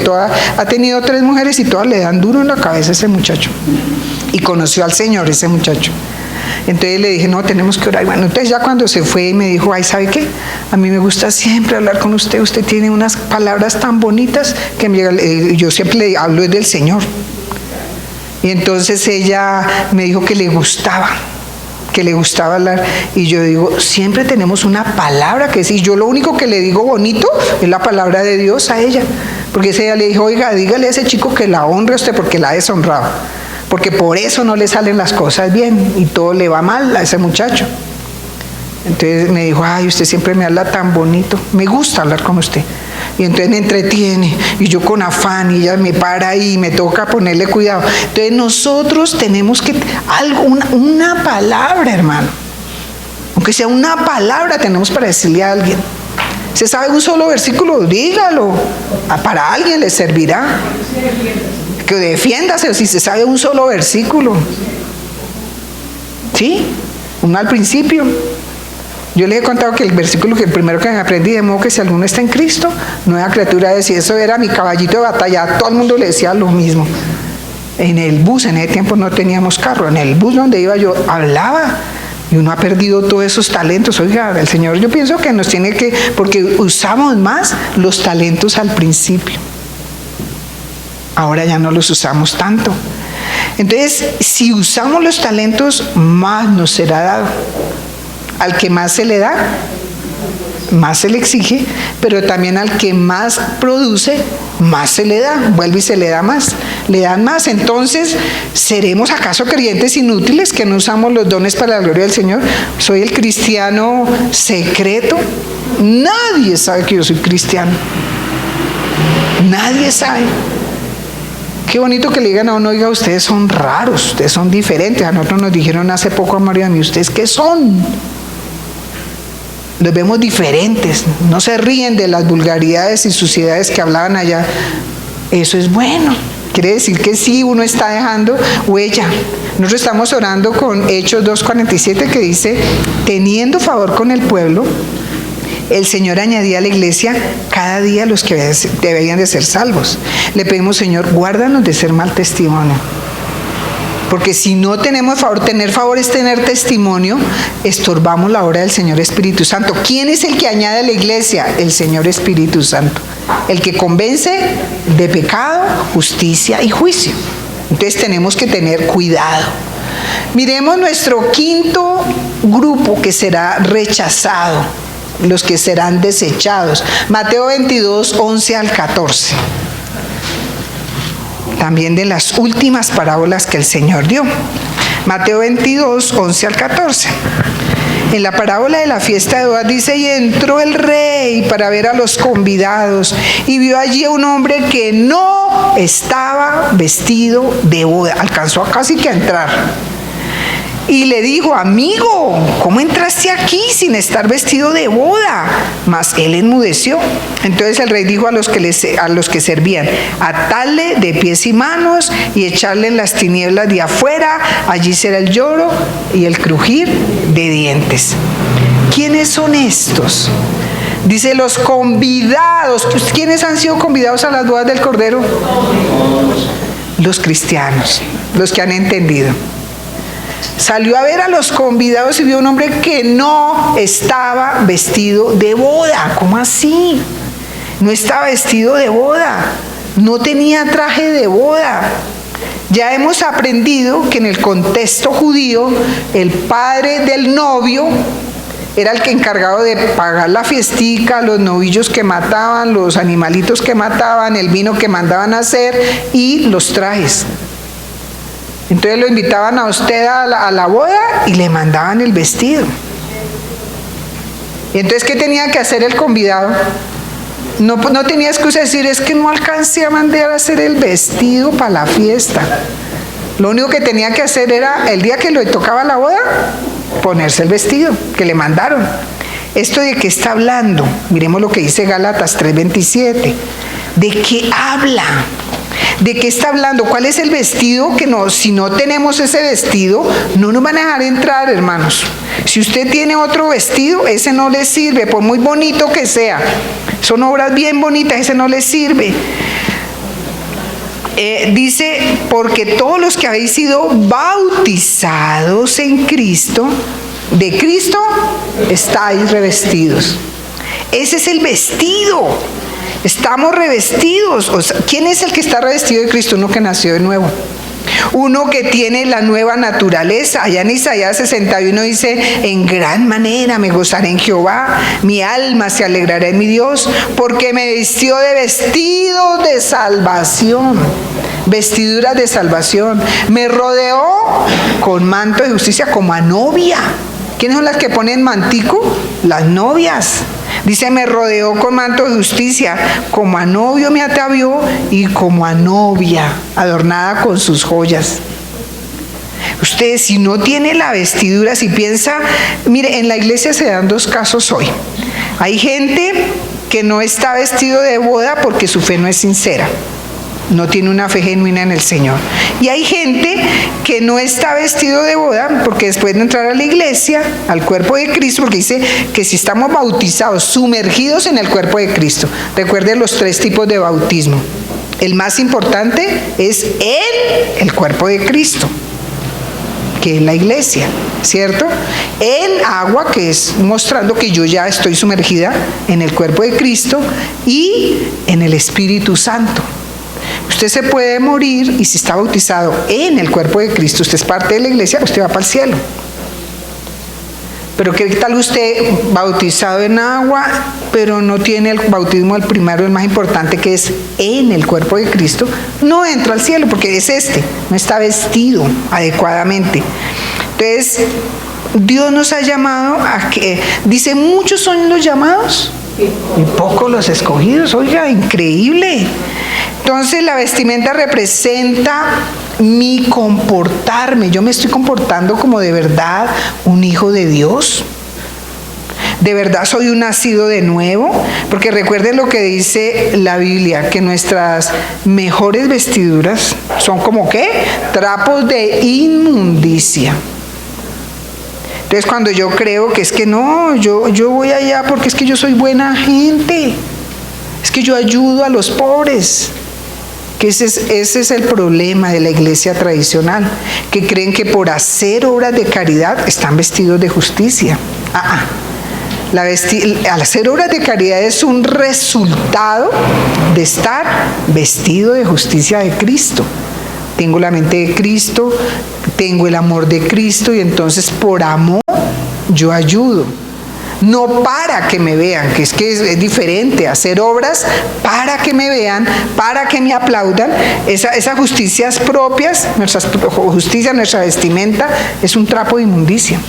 ha tenido 3 mujeres y todas le dan duro en la cabeza a ese muchacho. Y conoció al Señor ese muchacho. Entonces le dije, no, tenemos que orar. Bueno, entonces ya cuando se fue me dijo, ay, ¿sabe qué? A mí me gusta siempre hablar con usted. Usted tiene unas palabras tan bonitas que yo siempre le hablo del Señor. Y entonces ella me dijo que le gustaba hablar, y yo digo, siempre tenemos una palabra que decir. Yo lo único que le digo bonito es la palabra de Dios a ella, porque ella le dijo, oiga, dígale a ese chico que la honre a usted porque la ha deshonrado, porque por eso no le salen las cosas bien y todo le va mal a ese muchacho. Entonces me dijo, ay, usted siempre me habla tan bonito, me gusta hablar con usted. Y entonces me entretiene, y yo con afán, y ella me para ahí y me toca ponerle cuidado. Entonces nosotros tenemos que, una palabra, hermano, aunque sea una palabra, tenemos para decirle a alguien. ¿Se sabe un solo versículo? Dígalo, para alguien le servirá. Que defiéndase si se sabe un solo versículo. ¿Sí? Uno al principio. Yo les he contado que el primero que aprendí, de modo que si alguno está en Cristo, nueva criatura es, y eso era mi caballito de batalla. Todo el mundo le decía lo mismo. En el bus, en ese tiempo no teníamos carro, en el bus donde iba yo hablaba, y uno ha perdido todos esos talentos. Oiga, el Señor, yo pienso que nos tiene que, porque usamos más los talentos al principio, ahora ya no los usamos tanto. Entonces, si usamos los talentos, más nos será dado. Al que más se le da, más se le exige, pero también al que más produce, más se le da, vuelve y se le da más, le dan más. Entonces, ¿seremos acaso creyentes inútiles que no usamos los dones para la gloria del Señor? ¿Soy el cristiano secreto? Nadie sabe que yo soy cristiano. Nadie sabe. Qué bonito que le digan a uno, oiga, ustedes son raros, ustedes son diferentes. A nosotros nos dijeron hace poco a María y a mí, ¿ustedes qué son? Los vemos diferentes, no se ríen de las vulgaridades y suciedades que hablaban allá. Eso es bueno, quiere decir que sí, uno está dejando huella. Nosotros estamos orando con Hechos 2:47 que dice, teniendo favor con el pueblo, el Señor añadía a la iglesia cada día los que debían de ser salvos. Le pedimos, Señor, guárdanos de ser mal testimonio. Porque si no tenemos favor, tener favor es tener testimonio, estorbamos la obra del Señor Espíritu Santo. ¿Quién es el que añade a la iglesia? El Señor Espíritu Santo. El que convence de pecado, justicia y juicio. Entonces tenemos que tener cuidado. Miremos nuestro quinto grupo que será rechazado, los que serán desechados. Mateo 22, 11 al 14. También de las últimas parábolas que el Señor dio. Mateo 22, 11 al 14. En la parábola de la fiesta de bodas dice, y entró el rey para ver a los convidados, y vio allí a un hombre que no estaba vestido de boda. Alcanzó casi que a entrar. Y le dijo, amigo, ¿cómo entraste aquí sin estar vestido de boda? Mas él enmudeció. Entonces el rey dijo a los que servían, atadle de pies y manos y echarle en las tinieblas de afuera, allí será el lloro y el crujir de dientes. ¿Quiénes son estos? Dice los convidados. ¿Quiénes han sido convidados a las bodas del Cordero? Los cristianos, los que han entendido. Salió a ver a los convidados y vio un hombre que no estaba vestido de boda. ¿Cómo así? No estaba vestido de boda. No tenía traje de boda. Ya hemos aprendido que en el contexto judío, el padre del novio era el que encargado de pagar la fiestica, los novillos que mataban, los animalitos que mataban, el vino que mandaban a hacer y los trajes. Entonces lo invitaban a usted a la boda y le mandaban el vestido. Y entonces, ¿qué tenía que hacer el convidado? No tenía excusa de decir, es que no alcancé a mandar a hacer el vestido para la fiesta. Lo único que tenía que hacer era, el día que le tocaba la boda, ponerse el vestido que le mandaron. ¿Esto de qué está hablando? Miremos lo que dice Gálatas 3:27. ¿De qué habla? ¿De qué está hablando? ¿Cuál es el vestido que no, si no tenemos ese vestido, no nos van a dejar entrar, hermanos? Si usted tiene otro vestido, ese no le sirve, por muy bonito que sea. Son obras bien bonitas, ese no le sirve. Dice, porque todos los que habéis sido bautizados en Cristo, de Cristo estáis revestidos. Ese es el vestido. Estamos revestidos. O sea, ¿quién es el que está revestido de Cristo? Uno que nació de nuevo. Uno que tiene la nueva naturaleza. Allá en Isaías 61 dice, en gran manera me gozaré en Jehová, mi alma se alegrará en mi Dios, porque me vistió de vestidos de salvación, vestiduras de salvación, me rodeó con manto de justicia como a novia. ¿Quiénes son las que ponen mantico? Las novias. Dice, me rodeó con manto de justicia, como a novio me atavió y como a novia, adornada con sus joyas. Usted, si no tiene la vestidura, si piensa, mire, en la iglesia se dan dos casos hoy. Hay gente que no está vestido de boda porque su fe no es sincera. No tiene una fe genuina en el Señor. Y hay gente que no está vestido de boda porque después de entrar a la iglesia, al cuerpo de Cristo, porque dice que si estamos bautizados, sumergidos en el cuerpo de Cristo. Recuerden los 3 tipos de bautismo. El más importante es en el cuerpo de Cristo, que es la iglesia, ¿cierto? En agua, que es mostrando que yo ya estoy sumergida en el cuerpo de Cristo, y en el Espíritu Santo. Usted se puede morir y si está bautizado en el cuerpo de Cristo, usted es parte de la iglesia, usted va para el cielo. Pero ¿qué tal usted bautizado en agua, pero no tiene el bautismo del primario, el más importante, que es en el cuerpo de Cristo? No entra al cielo porque es no está vestido adecuadamente. Entonces, Dios nos ha llamado a que, dice, muchos son los llamados y pocos los escogidos. Oiga, increíble. Entonces la vestimenta representa mi comportarme. Yo me estoy comportando como de verdad un hijo de Dios. ¿De verdad soy un nacido de nuevo? Porque recuerden lo que dice la Biblia, que nuestras mejores vestiduras son como ¿qué? Trapos de inmundicia. Entonces cuando yo creo que es que no, yo voy allá porque es que yo soy buena gente, es que yo ayudo a los pobres, que ese es el problema de la iglesia tradicional, que creen que por hacer obras de caridad están vestidos de justicia. Al hacer obras de caridad es un resultado de estar vestido de justicia de Cristo. Tengo la mente de Cristo, tengo el amor de Cristo y entonces por amor yo ayudo. No para que me vean, que es diferente hacer obras para que me vean, para que me aplaudan. Esas justicias propias, nuestra vestimenta, es un trapo de inmundicia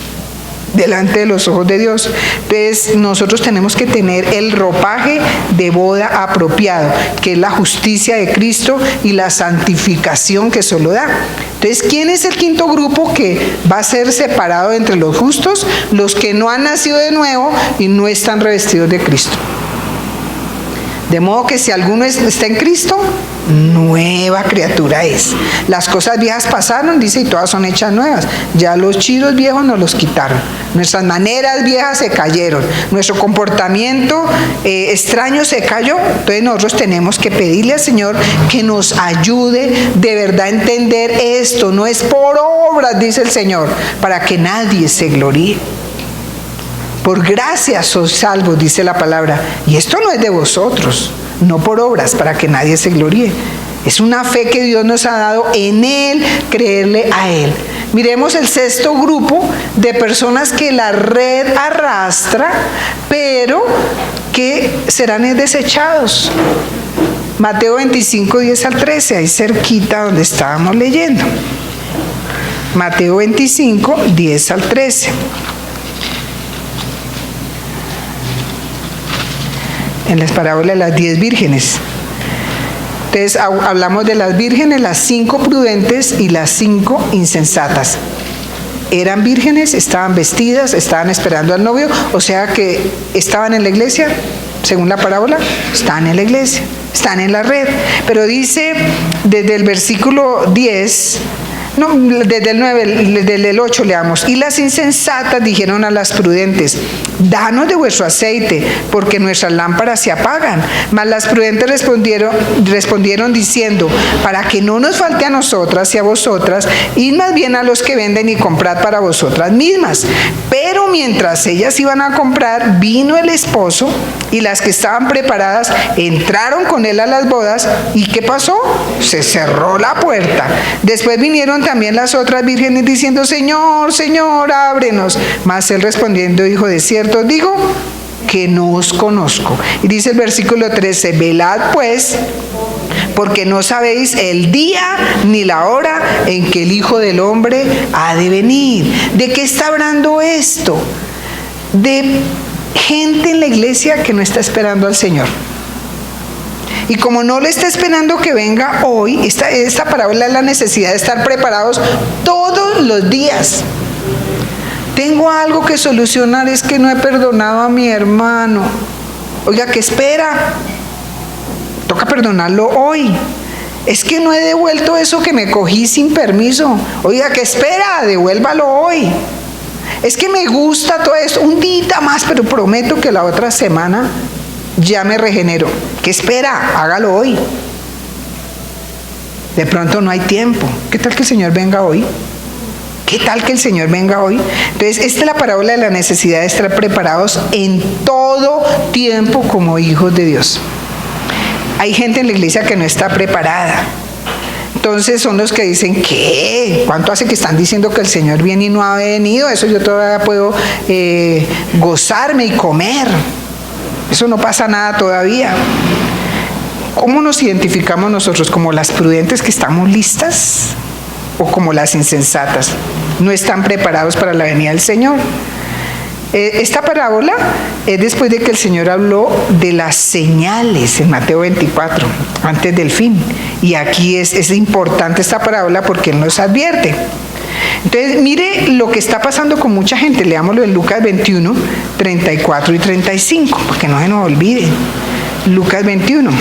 delante de los ojos de Dios. Entonces nosotros tenemos que tener el ropaje de boda apropiado, que es la justicia de Cristo y la santificación que eso lo da. Entonces, ¿quién es el quinto grupo que va a ser separado entre los justos? Los que no han nacido de nuevo y no están revestidos de Cristo. De modo que si alguno está en Cristo, nueva criatura es. Las cosas viejas pasaron, dice, y todas son hechas nuevas. Ya los chiros viejos nos los quitaron. Nuestras maneras viejas se cayeron. Nuestro comportamiento extraño se cayó. Entonces nosotros tenemos que pedirle al Señor que nos ayude de verdad a entender esto. No es por obras, dice el Señor, para que nadie se gloríe. Por gracia sois salvos, dice la palabra. Y esto no es de vosotros, no por obras, para que nadie se gloríe. Es una fe que Dios nos ha dado en Él, creerle a Él. Miremos el sexto grupo de personas que la red arrastra, pero que serán desechados. Mateo 25, 10 al 13, ahí cerquita donde estábamos leyendo. Mateo 25, 10 al 13. En las parábolas de las 10 vírgenes. Entonces hablamos de las vírgenes, las 5 prudentes y las 5 insensatas. eran vírgenes, estaban vestidas, estaban esperando al novio, o sea que estaban en la iglesia, según la parábola, están en la iglesia, están en la red. Pero dice desde el versículo 10, no, desde el 9, desde el 8 leamos: y las insensatas dijeron a las prudentes: danos de vuestro aceite, porque nuestras lámparas se apagan. Mas las prudentes respondieron diciendo: para que no nos falte a nosotras y a vosotras, id más bien a los que venden y comprad para vosotras mismas. Pero mientras ellas iban a comprar, vino el esposo, y las que estaban preparadas entraron con él a las bodas. ¿Y qué pasó? Se cerró la puerta. Después vinieron también las otras vírgenes diciendo: Señor, Señor, ábrenos. Mas él respondiendo dijo: de cierto os digo que no os conozco. Y dice el versículo 13: velad pues, porque no sabéis el día ni la hora en que el Hijo del Hombre ha de venir. ¿De qué está hablando esto? De gente en la iglesia que no está esperando al Señor. Y como no le está esperando que venga hoy, esta parábola es la necesidad de estar preparados todos los días. Tengo algo que solucionar, es que no he perdonado a mi hermano. Oiga, ¿qué espera? Toca perdonarlo hoy. Es que no he devuelto eso que me cogí sin permiso. Oiga, ¿qué espera? Devuélvalo hoy. Es que me gusta todo esto, un día más, pero prometo que la otra semana ya me regenero. ¿Qué espera? Hágalo hoy. De pronto no hay tiempo. ¿Qué tal que el Señor venga hoy? ¿Qué tal que el Señor venga hoy? Entonces, esta es la parábola de la necesidad de estar preparados en todo tiempo como hijos de Dios. Hay gente en la iglesia que no está preparada. Entonces son los que dicen: ¿qué? ¿Cuánto hace que están diciendo que el Señor viene y no ha venido? Eso yo todavía puedo gozarme y comer. Eso no pasa nada todavía. ¿Cómo nos identificamos nosotros? ¿Como las prudentes que estamos listas? ¿O como las insensatas? No están preparados para la venida del Señor. Esta parábola es después de que el Señor habló de las señales en Mateo 24, antes del fin. Y aquí es importante esta parábola porque Él nos advierte. Entonces, mire lo que está pasando con mucha gente. Leámoslo en Lucas 21, 34 y 35, porque no se nos olvide. Lucas 21.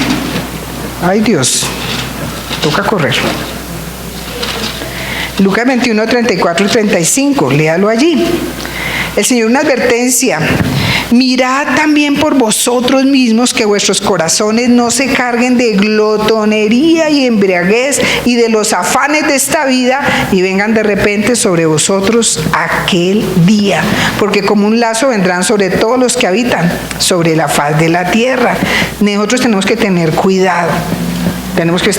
Ay, Dios, toca correr. Lucas 21, 34 y 35, léalo allí. El Señor, una advertencia: mirad también por vosotros mismos que vuestros corazones no se carguen de glotonería y embriaguez y de los afanes de esta vida, y vengan de repente sobre vosotros aquel día, porque como un lazo vendrán sobre todos los que habitan sobre la faz de la tierra. Nosotros tenemos que tener cuidado. Tenemos que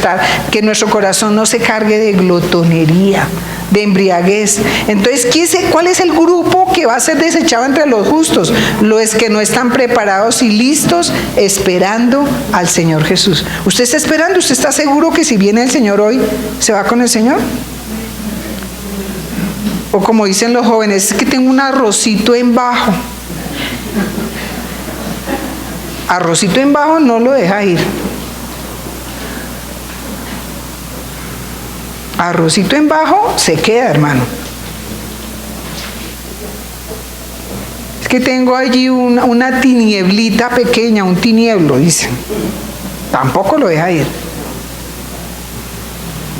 que nuestro corazón no se cargue de glotonería, de embriaguez. Entonces, ¿cuál es el grupo que va a ser desechado entre los justos? Los que no están preparados y listos, esperando al Señor Jesús. ¿Usted está esperando? ¿Usted está seguro que si viene el Señor hoy, se va con el Señor? O como dicen los jóvenes: es que tengo un arrocito en bajo. Arrocito en bajo no lo deja ir. Arrocito en bajo se queda, hermano. Es que tengo allí una tinieblita pequeña, un tinieblo, dicen. Tampoco lo deja ir.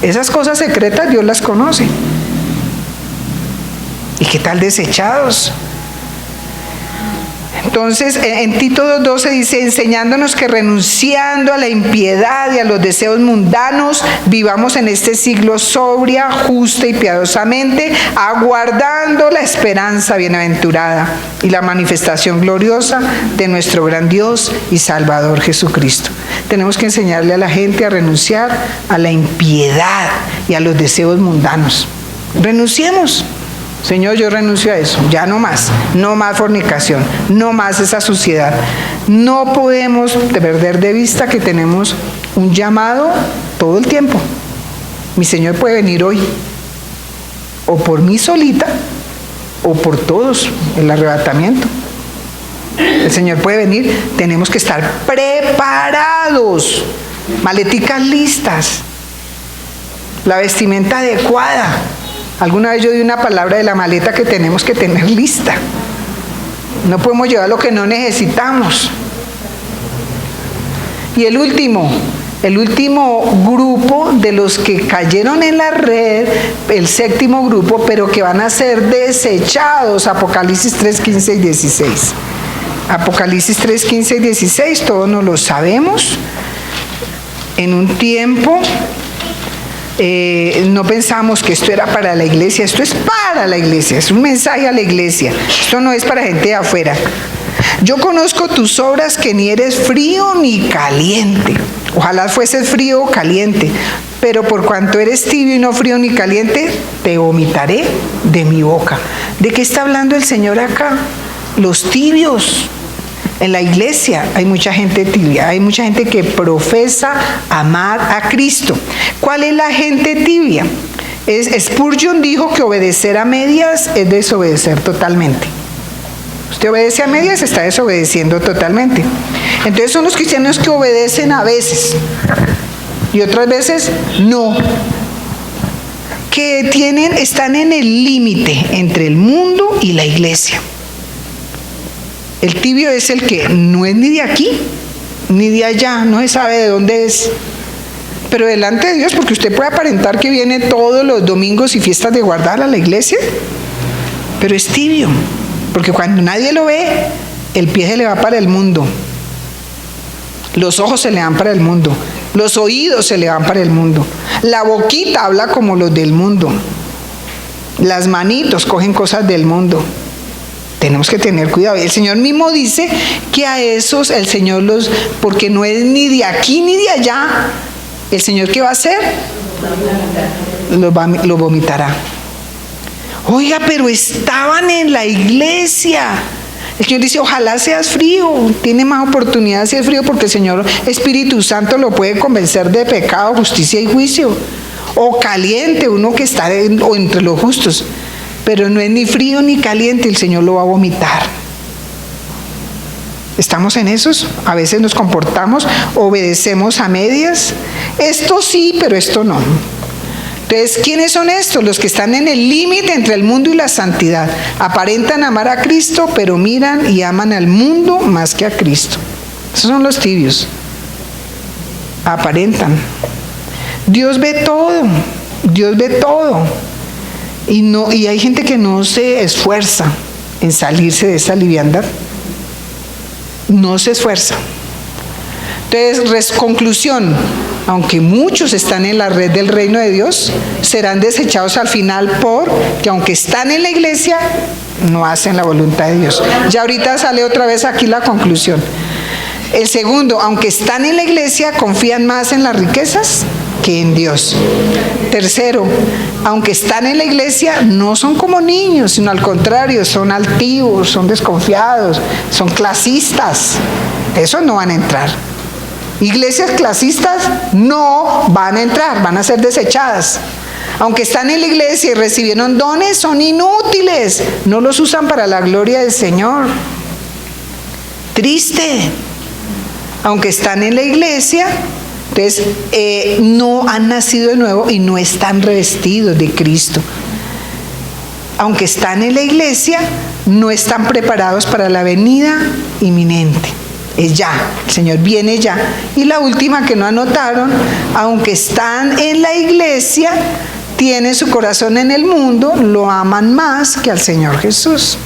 Esas cosas secretas Dios las conoce. ¿Y qué tal desechados? Entonces, en Tito 2:12 dice: enseñándonos que renunciando a la impiedad y a los deseos mundanos, vivamos en este siglo sobria, justa y piadosamente, aguardando la esperanza bienaventurada y la manifestación gloriosa de nuestro gran Dios y Salvador Jesucristo. Tenemos que enseñarle a la gente a renunciar a la impiedad y a los deseos mundanos. Renunciemos. Señor, yo renuncio a eso, ya no más fornicación, no más esa suciedad. No podemos perder de vista que tenemos un llamado todo el tiempo. Mi Señor puede venir hoy, o por mí solita, o por todos, el arrebatamiento. El Señor puede venir, tenemos que estar preparados, maleticas listas, la vestimenta adecuada. Alguna vez yo di una palabra de la maleta que tenemos que tener lista. No podemos llevar lo que no necesitamos. Y el último grupo de los que cayeron en la red, el séptimo grupo, pero que van a ser desechados, Apocalipsis 3, 15 y 16. Apocalipsis 3, 15 y 16, todos nos lo sabemos. En un tiempo, no pensamos que esto era para la iglesia, esto es para la iglesia, es un mensaje a la iglesia, esto no es para gente de afuera. Yo conozco tus obras, que ni eres frío ni caliente. Ojalá fueses frío o caliente, pero por cuanto eres tibio y no frío ni caliente, te vomitaré de mi boca. ¿De qué está hablando el Señor acá? Los tibios. En la iglesia hay mucha gente tibia, hay mucha gente que profesa amar a Cristo. ¿Cuál es la gente tibia? Spurgeon dijo que obedecer a medias es desobedecer totalmente. Usted obedece a medias, está desobedeciendo totalmente. Entonces son los cristianos que obedecen a veces y otras veces no. Que están en el límite entre el mundo y la iglesia. El tibio es el que no es ni de aquí, ni de allá, no se sabe de dónde es. Pero delante de Dios, porque usted puede aparentar que viene todos los domingos y fiestas de guardar a la iglesia, pero es tibio. Porque cuando nadie lo ve, el pie se le va para el mundo. Los ojos se le van para el mundo. Los oídos se le van para el mundo. La boquita habla como los del mundo. Las manitos cogen cosas del mundo. Tenemos que tener cuidado. Y el Señor mismo dice que a esos el Señor porque no es ni de aquí ni de allá, el Señor ¿qué va a hacer? Lo vomitará. Oiga, pero estaban en la iglesia. El Señor dice, ojalá seas frío. Tiene más oportunidad si es frío, porque el Señor Espíritu Santo lo puede convencer de pecado, justicia y juicio. O caliente, uno que está entre los justos. Pero no es ni frío ni caliente, el Señor lo va a vomitar. ¿Estamos en esos? A veces nos comportamos, obedecemos a medias. Esto sí, pero esto no. Entonces, ¿quiénes son estos? Los que están en el límite entre el mundo y la santidad. Aparentan amar a Cristo, pero miran y aman al mundo más que a Cristo. Esos son los tibios. Aparentan. Dios ve todo. Dios ve todo. Y hay gente que no se esfuerza en salirse de esa liviandad. No se esfuerza. Entonces, conclusión, aunque muchos están en la red del reino de Dios, serán desechados al final porque aunque están en la iglesia, no hacen la voluntad de Dios. Ya ahorita sale otra vez aquí la conclusión. El segundo, aunque están en la iglesia, confían más en las riquezas que en Dios. Tercero, aunque están en la iglesia, no son como niños, sino al contrario, son altivos, son desconfiados, son clasistas. Esos no van a entrar. Iglesias clasistas no van a entrar, van a ser desechadas. Aunque están en la iglesia y recibieron dones, son inútiles, no los usan para la gloria del Señor. Triste. Aunque están en la iglesia, entonces no han nacido de nuevo y no están revestidos de Cristo. Aunque están en la iglesia, no están preparados para la venida inminente. Es ya, el Señor viene ya. Y la última que no anotaron, aunque están en la iglesia, tienen su corazón en el mundo, lo aman más que al Señor Jesús.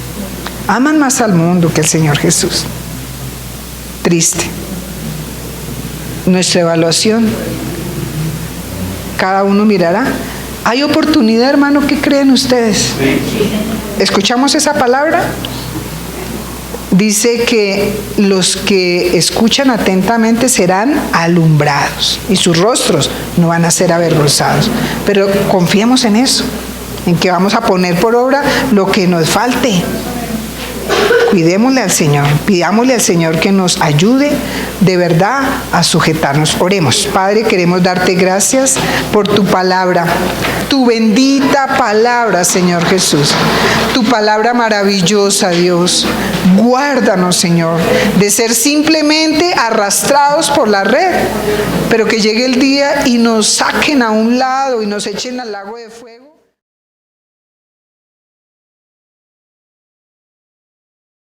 Aman más al mundo que al Señor Jesús. Triste. Nuestra evaluación, cada uno mirará. ¿Hay oportunidad, hermano? ¿Qué creen ustedes? ¿Escuchamos esa palabra? Dice que los que escuchan atentamente serán alumbrados y sus rostros no van a ser avergonzados. Pero confiemos en eso, en que vamos a poner por obra lo que nos falte. Cuidémosle al Señor, pidámosle al Señor que nos ayude de verdad a sujetarnos. Oremos. Padre, queremos darte gracias por tu palabra, tu bendita palabra, Señor Jesús, tu palabra maravillosa, Dios. Guárdanos, Señor, de ser simplemente arrastrados por la red, pero que llegue el día y nos saquen a un lado y nos echen al lago de fuego.